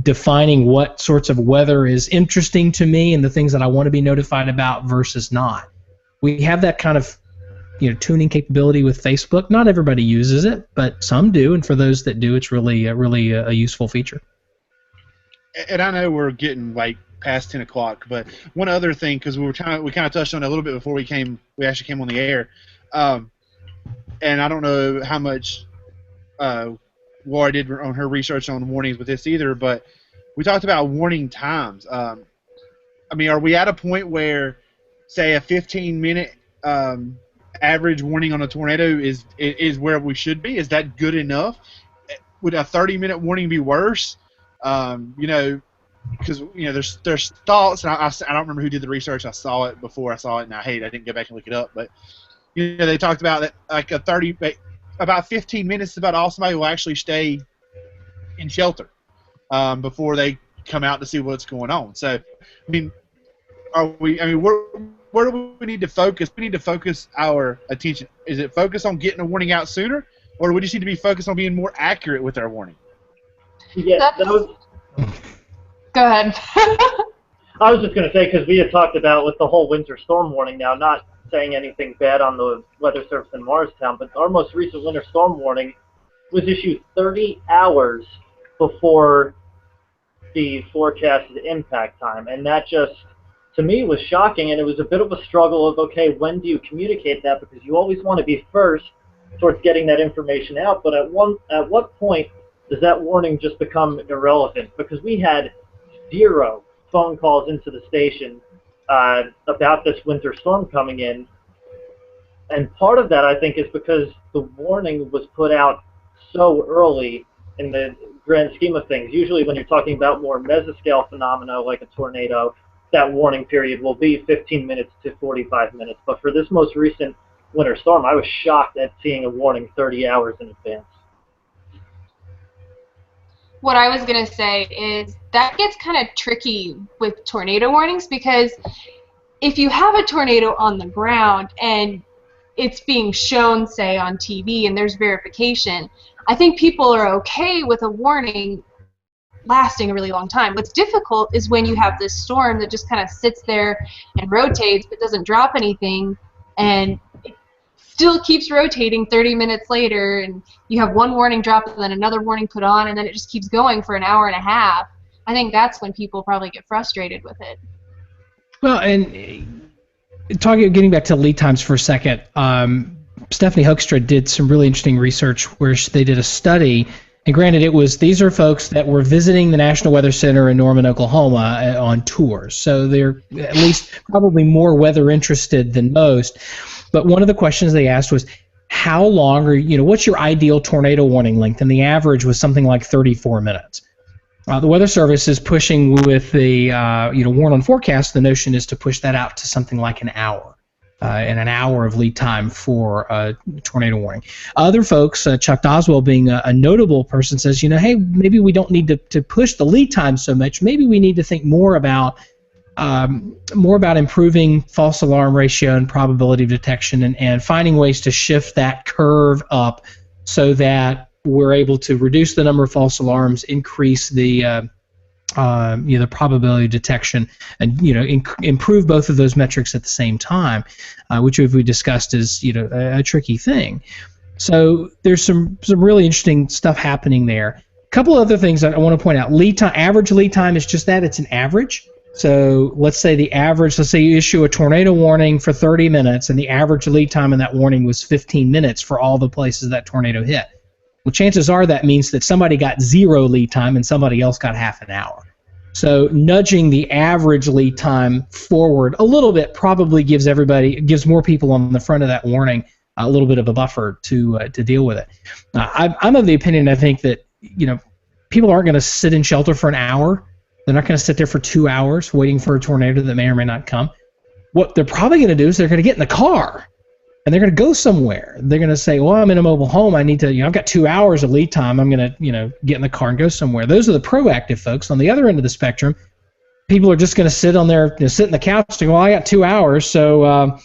B: defining what sorts of weather is interesting to me and the things that I want to be notified about versus not. We have that kind of tuning capability with Facebook. Not everybody uses it, but some do, and for those that do, it's really a useful feature.
E: And I know we're getting past 10 o'clock, but one other thing, because we kind of touched on it a little bit before we actually came on the air, and I don't know how much Laura did on her research on warnings with this either, but we talked about warning times. Are we at a point where, say, a 15-minute average warning on a tornado is where we should be? Is that good enough? Would a 30-minute warning be worse? Because there's thoughts, and I don't remember who did the research. I saw it before I saw it, and I didn't go back and look it up. But they talked about that about 15 minutes is about all somebody will actually stay in shelter before they come out to see what's going on. So, where do we need to focus? We need to focus our attention. Is it focus on getting a warning out sooner, or do we just need to be focused on being more accurate with our warning?
D: Yeah,
C: Go ahead.
D: I was just going to say, because we had talked about with the whole winter storm warning now, not saying anything bad on the Weather Service in Morristown, but our most recent winter storm warning was issued 30 hours before the forecasted impact time. And that just, to me, was shocking, and it was a bit of a struggle of, okay, when do you communicate that? Because you always want to be first towards getting that information out, but at what point does that warning just become irrelevant? Because we had 0 phone calls into the station about this winter storm coming in. And part of that, I think, is because the warning was put out so early in the grand scheme of things. Usually when you're talking about more mesoscale phenomena like a tornado, that warning period will be 15 minutes to 45 minutes. But for this most recent winter storm, I was shocked at seeing a warning 30 hours in advance.
C: What I was going to say is that gets kind of tricky with tornado warnings, because if you have a tornado on the ground and it's being shown, say, on TV and there's verification, I think people are okay with a warning lasting a really long time. What's difficult is when you have this storm that just kind of sits there and rotates but doesn't drop anything, and it still keeps rotating 30 minutes later, and you have one warning drop and then another warning put on, and then it just keeps going for an hour and a half. I think that's when people probably get frustrated with it.
B: Well, and getting back to lead times for a second, Stephanie Hoekstra did some really interesting research where they did a study, and granted, these are folks that were visiting the National Weather Center in Norman, Oklahoma on tours, so they're at least probably more weather interested than most. But one of the questions they asked was, how long what's your ideal tornado warning length? And the average was something like 34 minutes. The Weather Service is pushing with the warn on forecast. The notion is to push that out to something like an hour, and an hour of lead time for a tornado warning. Other folks, Chuck Doswell being a notable person, says, hey, maybe we don't need to push the lead time so much. Maybe we need to think more about improving false alarm ratio and probability of detection, and finding ways to shift that curve up so that we're able to reduce the number of false alarms, increase the the probability of detection, and improve both of those metrics at the same time, which we discussed is a tricky thing. So there's some really interesting stuff happening there. A couple other things that I want to point out. Lead time, average lead time is just that, it's an average. So let's say you issue a tornado warning for 30 minutes and the average lead time in that warning was 15 minutes for all the places that tornado hit. Well, chances are that means that somebody got 0 lead time and somebody else got half an hour. So nudging the average lead time forward a little bit probably gives more people on the front of that warning a little bit of a buffer to deal with it. I'm of the opinion, I think, that people aren't going to sit in shelter for an hour. They're not going to sit there for 2 hours waiting for a tornado that may or may not come. What they're probably going to do is they're going to get in the car and they're going to go somewhere. They're going to say, well, I'm in a mobile home. I need to, I've got 2 hours of lead time. I'm going to, get in the car and go somewhere. Those are the proactive folks. On the other end of the spectrum, people are just going to sit on their, sit in the couch and go, well, I got 2 hours, so,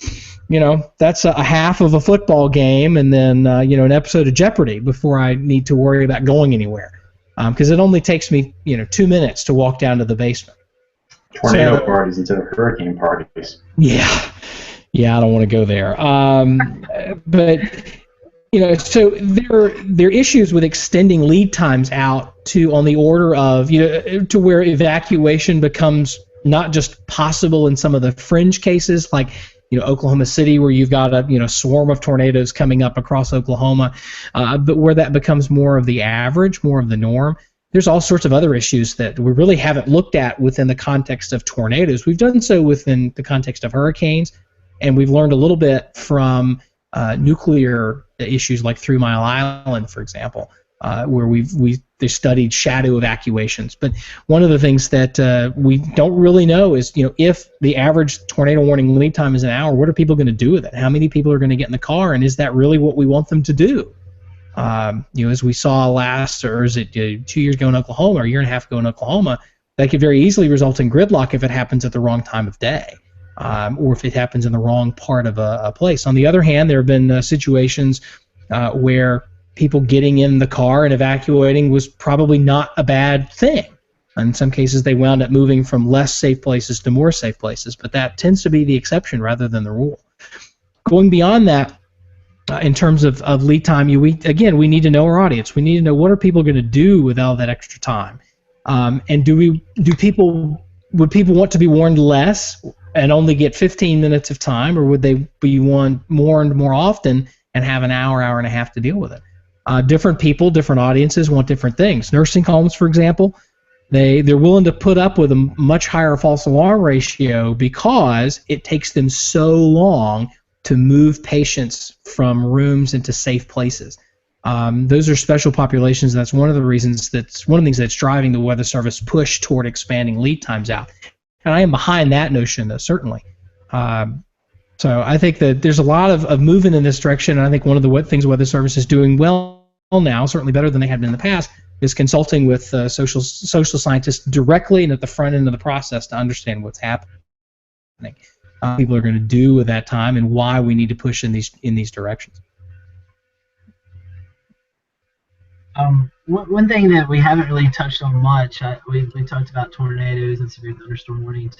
B: that's a half of a football game and then, an episode of Jeopardy before I need to worry about going anywhere. Because it only takes me, 2 minutes to walk down to the basement.
H: Tornado parties instead of hurricane parties.
B: Yeah, I don't want to go there. But so there are issues with extending lead times out to on the order of to where evacuation becomes not just possible in some of the fringe cases like Oklahoma City, where you've got a swarm of tornadoes coming up across Oklahoma, but where that becomes more of the average, more of the norm. There's all sorts of other issues that we really haven't looked at within the context of tornadoes. We've done so within the context of hurricanes, and we've learned a little bit from nuclear issues like 3 Mile Island, for example, where they studied shadow evacuations. But one of the things that we don't really know is, if the average tornado warning lead time is an hour, what are people going to do with it? How many people are going to get in the car, and is that really what we want them to do? As we saw or is it 2 years ago in Oklahoma, or a year and a half ago in Oklahoma, that could very easily result in gridlock if it happens at the wrong time of day, or if it happens in the wrong part of a place. On the other hand, there have been situations where people getting in the car and evacuating was probably not a bad thing. In some cases, they wound up moving from less safe places to more safe places, but that tends to be the exception rather than the rule. Going beyond that, in terms of lead time, we need to know our audience. We need to know, what are people going to do with all that extra time, and would people want to be warned less and only get 15 minutes of time, or would they be warned more often and have an hour and a half to deal with it? Different people, different audiences want different things. Nursing homes, for example, they're willing to put up with a much higher false alarm ratio because it takes them so long to move patients from rooms into safe places. Those are special populations. That's one of the reasons. That's one of the things that's driving the Weather Service push toward expanding lead times out. And I am behind that notion, though, certainly. So I think that there's a lot of movement in this direction, and I think one of the things the Weather Service is doing well now, certainly better than they had been in the past, is consulting with social scientists directly and at the front end of the process to understand what's happening. People are going to do with that time and why we need to push in these directions.
A: One thing that we haven't really touched on much, we talked about tornadoes and severe thunderstorm warnings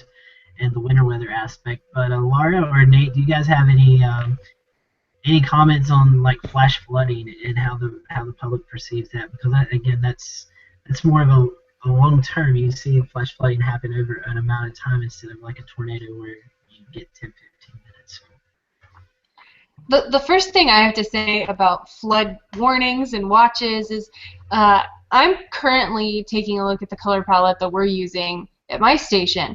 A: and the winter weather aspect, but Laura or Nate, do you guys have any comments on like flash flooding and how the public perceives that? Because that's more of a long term. You see flash flooding happen over an amount of time instead of like a tornado where you get 10-15 minutes.
C: The first thing I have to say about flood warnings and watches is I'm currently taking a look at the color palette that we're using at my station.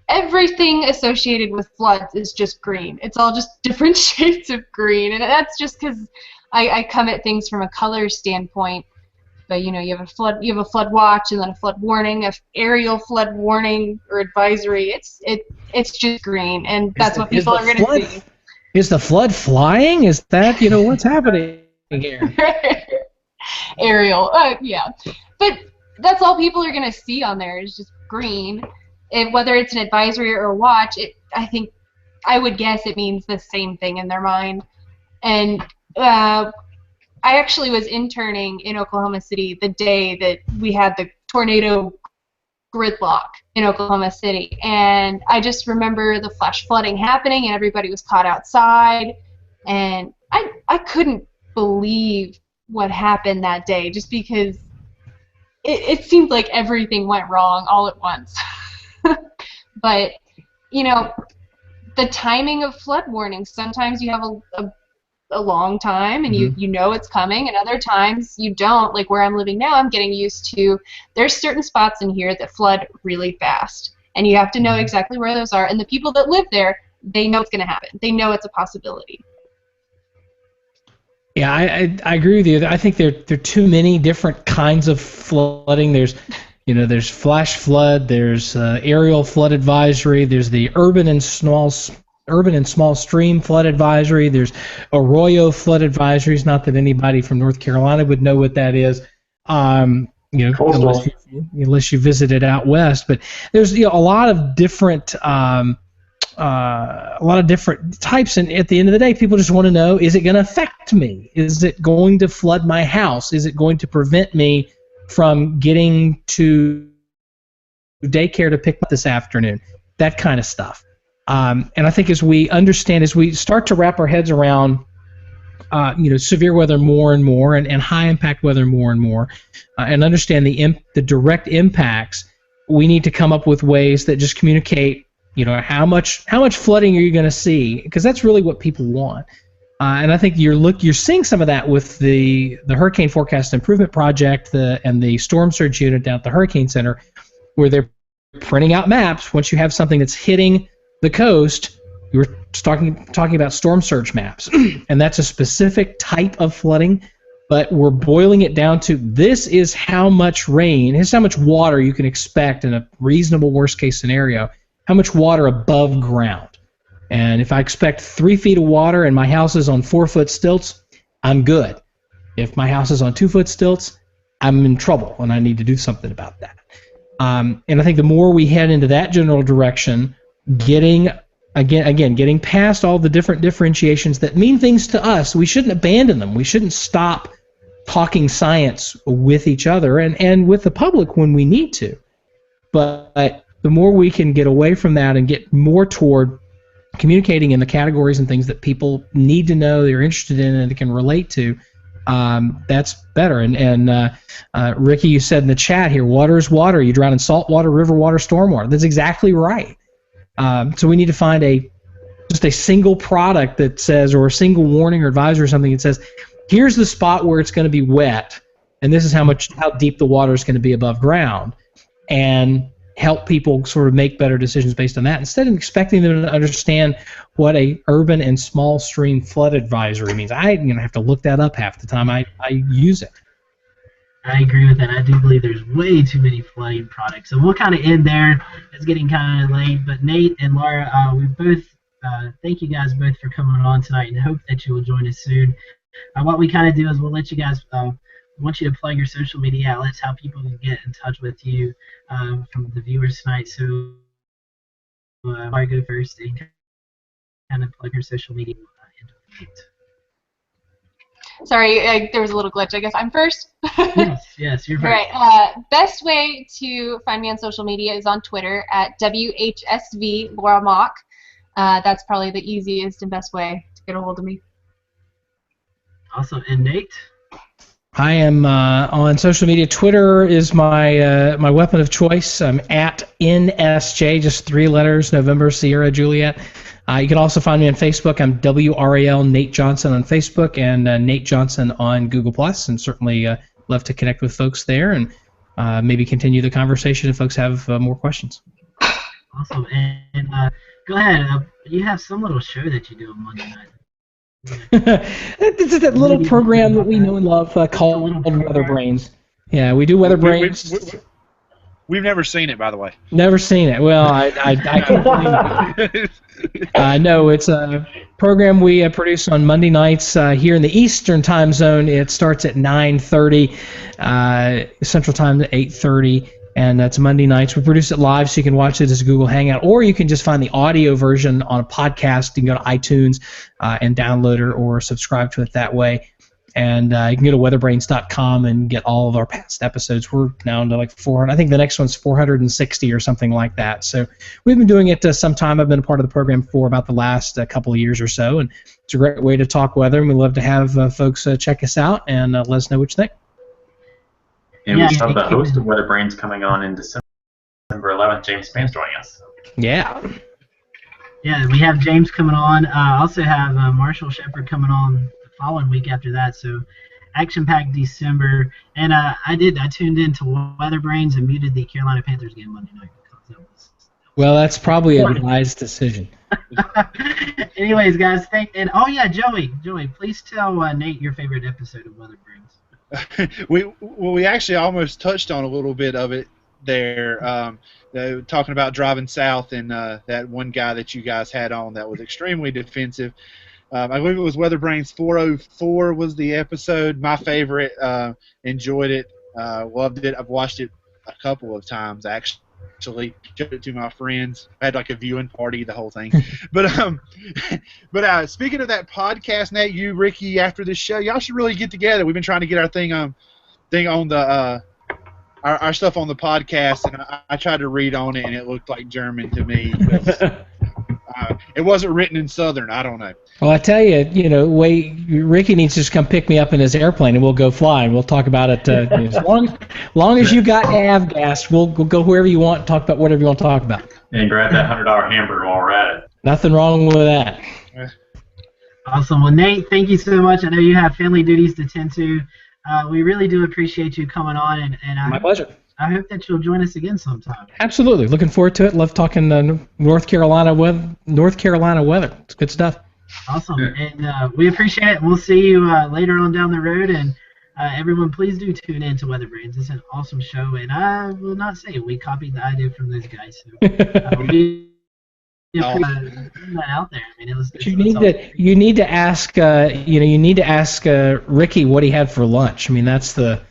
C: Everything associated with floods is just green. It's all just different shades of green, and that's just because I come at things from a color standpoint. But you have a flood watch, and then a flood warning, a aerial flood warning or advisory. It's just green, and that's what people are going to see.
B: Is the flood flying? Is that what's happening here?
C: Aerial, yeah. But that's all people are going to see on there is just green. Whether it's an advisory or a watch, I would guess it means the same thing in their mind. And I I actually was interning in Oklahoma City the day that we had the tornado gridlock in Oklahoma City, and I just remember the flash flooding happening and everybody was caught outside, and I couldn't believe what happened that day just because it seemed like everything went wrong all at once. But, you know, the timing of flood warnings, sometimes you have a long time and you know it's coming, and other times you don't. Like where I'm living now, I'm getting used to, there's certain spots in here that flood really fast, and you have to know exactly where those are, and the people that live there, they know it's going to happen. They know it's a possibility.
B: Yeah, I agree with you. I think there are too many different kinds of flooding. There's flash flood, there's aerial flood advisory, there's the urban and small stream flood advisory, there's arroyo flood advisories. Not that anybody from North Carolina would know what that is, unless you visited out west. But there's a lot of different types, and at the end of the day, people just want to know: is it going to affect me? Is it going to flood my house? Is it going to prevent me from getting to daycare to pick up this afternoon? That kind of stuff. And I think as we start to wrap our heads around, severe weather more and more, and high impact weather more and more, and understand the direct impacts, we need to come up with ways that just communicate. How much flooding are you going to see? Because that's really what people want. And I think you're seeing some of that with the Hurricane Forecast Improvement Project and the Storm Surge Unit down at the Hurricane Center, where they're printing out maps. Once you have something that's hitting the coast, you were talking about storm surge maps, and that's a specific type of flooding. But we're boiling it down to this is how much rain, this is how much water you can expect in a reasonable worst case scenario. How much water above ground? And if I expect 3 feet of water and my house is on 4-foot stilts, I'm good. If my house is on 2-foot stilts, I'm in trouble and I need to do something about that. And I think the more we head into that general direction, getting past all the different differentiations that mean things to us, we shouldn't abandon them. We shouldn't stop talking science with each other and with the public when we need to. But the more we can get away from that and get more toward communicating in the categories and things that people need to know, they're interested in, and they can relate to, that's better. And Ricky, you said in the chat here, water is water. You drown in salt water, river water, storm water. That's exactly right. So we need to find just a single product that says, or a single warning or advisory or something that says, here's the spot where it's going to be wet, and this is how deep the water is going to be above ground, and help people sort of make better decisions based on that, instead of expecting them to understand what a urban and small stream flood advisory means. I'm going to have to look that up half the time I use it.
A: I agree with that. I do believe there's way too many flooding products. So we'll kind of end there. It's getting kind of late. But Nate and Laura, we both thank you guys both for coming on tonight, and hope that you will join us soon. What we kind of do is we'll let you guys want you to plug your social media outlets, how people can get in touch with you from the viewers tonight. So I go first and kind of plug your social media into it.
C: Sorry, there was a little glitch. I guess I'm first.
A: Yes, you're first.
C: All right. Best way to find me on social media is on Twitter at WHSV Laura Mock. That's probably the easiest and best way to get a hold of me.
A: Awesome. And Nate?
B: I am on social media. Twitter is my weapon of choice. I'm at NSJ, just 3 letters, November, Sierra, Juliet. You can also find me on Facebook. I'm WRAL Nate Johnson on Facebook, and Nate Johnson on Google+, and certainly love to connect with folks there and maybe continue the conversation if folks have more questions.
A: Awesome. And go ahead. You have some little show that you do on Monday night.
B: This is that little program that we know and love called Weather Brains. Yeah, we do Weather Brains.
E: We've never seen it, by the way.
B: Never seen it. Well, I can't believe it. No, it's a program we produce on Monday nights here in the Eastern Time Zone. It starts at 9:30 Central Time to 8:30. And that's Monday nights. We produce it live, so you can watch it as a Google Hangout, or you can just find the audio version on a podcast. You can go to iTunes and download it or subscribe to it that way. And you can go to weatherbrains.com and get all of our past episodes. We're now into like 400. I think the next one's 460 or something like that. So we've been doing it some time. I've been a part of the program for about the last couple of years or so, and it's a great way to talk weather. And we love to have folks check us out and let us know what you think.
G: And we still have the host of Weather Brains coming on in December 11th. James Span's joining us.
B: Yeah.
A: Yeah, we have James coming on. Also have Marshall Shepard coming on the following week after that. So action-packed December. And I tuned into Weather Brains and muted the Carolina Panthers game Monday night.
B: Well, that's probably a wise decision.
A: Anyways, guys, Joey, please tell Nate your favorite episode of Weather Brains.
E: we actually almost touched on a little bit of it there, talking about driving south and that one guy that you guys had on that was extremely defensive. I believe it was Weather Brains 404 was the episode. My favorite. Enjoyed it. Loved it. I've watched it a couple of times actually. Showed it to my friends. I had like a viewing party, the whole thing. But speaking of that podcast, Nate, you, Ricky, after this show, y'all should really get together. We've been trying to get our thing on the our stuff on the podcast, and I tried to read on it, and it looked like German to me. It wasn't written in Southern. I don't know.
B: Well, I tell you, Ricky needs to just come pick me up in his airplane, and we'll go fly, and we'll talk about it. As long as you got avgas, we'll go wherever you want, talk about whatever you want to talk about.
G: And grab that $100 hamburger while we're at it.
B: Nothing wrong with that.
A: Awesome. Well, Nate, thank you so much. I know you have family duties to tend to. We really do appreciate you coming on, and
B: my pleasure.
A: I hope that you'll join us again sometime.
B: Absolutely. Looking forward to it. Love talking North Carolina weather. It's good stuff.
A: Awesome. And we appreciate it. We'll see you later on down the road. And everyone, please do tune in to Weather Brains. It's an awesome show. And I will not say we copied the idea from those guys. So we put that out there. I mean,
B: you need to ask Ricky what he had for lunch. I mean, that's the.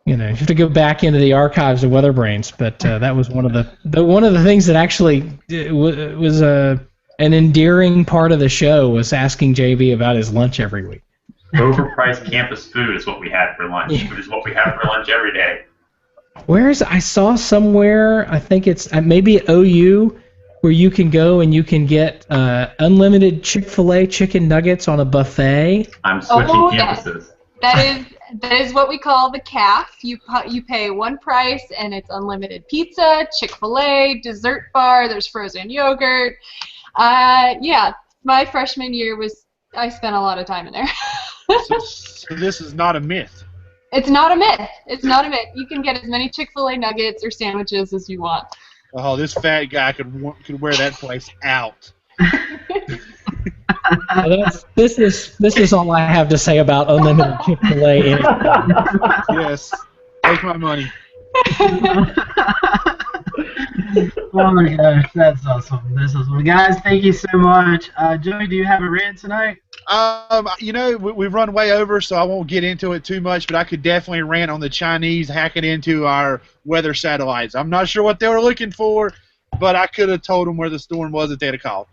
B: You have to go back into the archives of Weather Brains, but that was one of the things that actually was an endearing part of the show was asking JV about his lunch every week.
G: Overpriced campus food is what we had for lunch, which is what we have for lunch every day.
B: I saw somewhere, I think it's maybe at OU, where you can go and you can get unlimited Chick-fil-A chicken nuggets on a buffet.
G: I'm switching campuses.
C: That is what we call the CAF. You pay one price and it's unlimited pizza, Chick-fil-A, dessert bar. There's frozen yogurt. My freshman year I spent a lot of time in there.
E: So this is not a myth.
C: It's not a myth. It's not a myth. You can get as many Chick-fil-A nuggets or sandwiches as you want.
E: Oh, this fat guy could wear that place out.
B: This is all I have to say about unlimited Chick-fil-A.
E: Yes, take my money.
A: Oh my gosh, that's awesome. Well, guys, thank you so much. Joey, do you have a rant tonight?
E: We've run way over, so I won't get into it too much, but I could definitely rant on the Chinese hacking into our weather satellites. I'm not sure what they were looking for, but I could have told them where the storm was if they'd have called.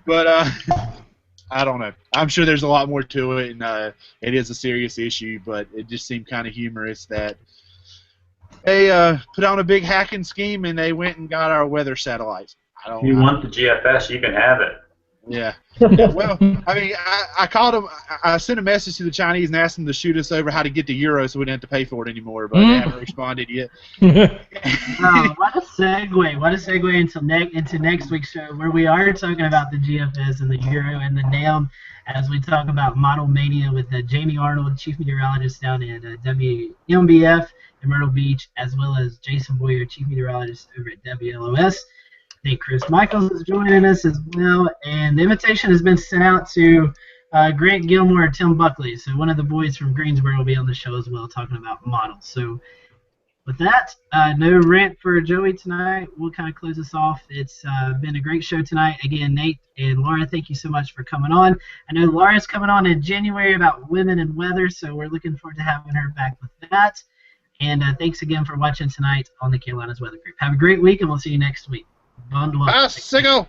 E: But I don't know. I'm sure there's a lot more to it, and it is a serious issue, but it just seemed kind of humorous that they put on a big hacking scheme and they went and got our weather satellites.
G: If you want the GFS, you can have it.
E: Yeah. Well, I mean, I called them. I sent a message to the Chinese and asked them to shoot us over how to get the euro so we didn't have to pay for it anymore, but they haven't responded yet.
A: What a segue! What a segue into next week's show, where we are talking about the GFS and the euro and the NAM as we talk about Model Mania with Jamie Arnold, Chief Meteorologist down at WMBF in Myrtle Beach, as well as Jason Boyer, Chief Meteorologist over at WLOS. I think Chris Michaels is joining us as well, and the invitation has been sent out to Grant Gilmore and Tim Buckley. So one of the boys from Greensboro will be on the show as well, talking about models. So with that, no rant for Joey tonight. We'll kind of close this off. It's been a great show tonight. Again, Nate and Laura, thank you so much for coming on. I know Laura's coming on in January about women and weather, so we're looking forward to having her back with that. And thanks again for watching tonight on the Carolinas Weather Group. Have a great week, and we'll see you next week. Bundle up.
E: Sicko!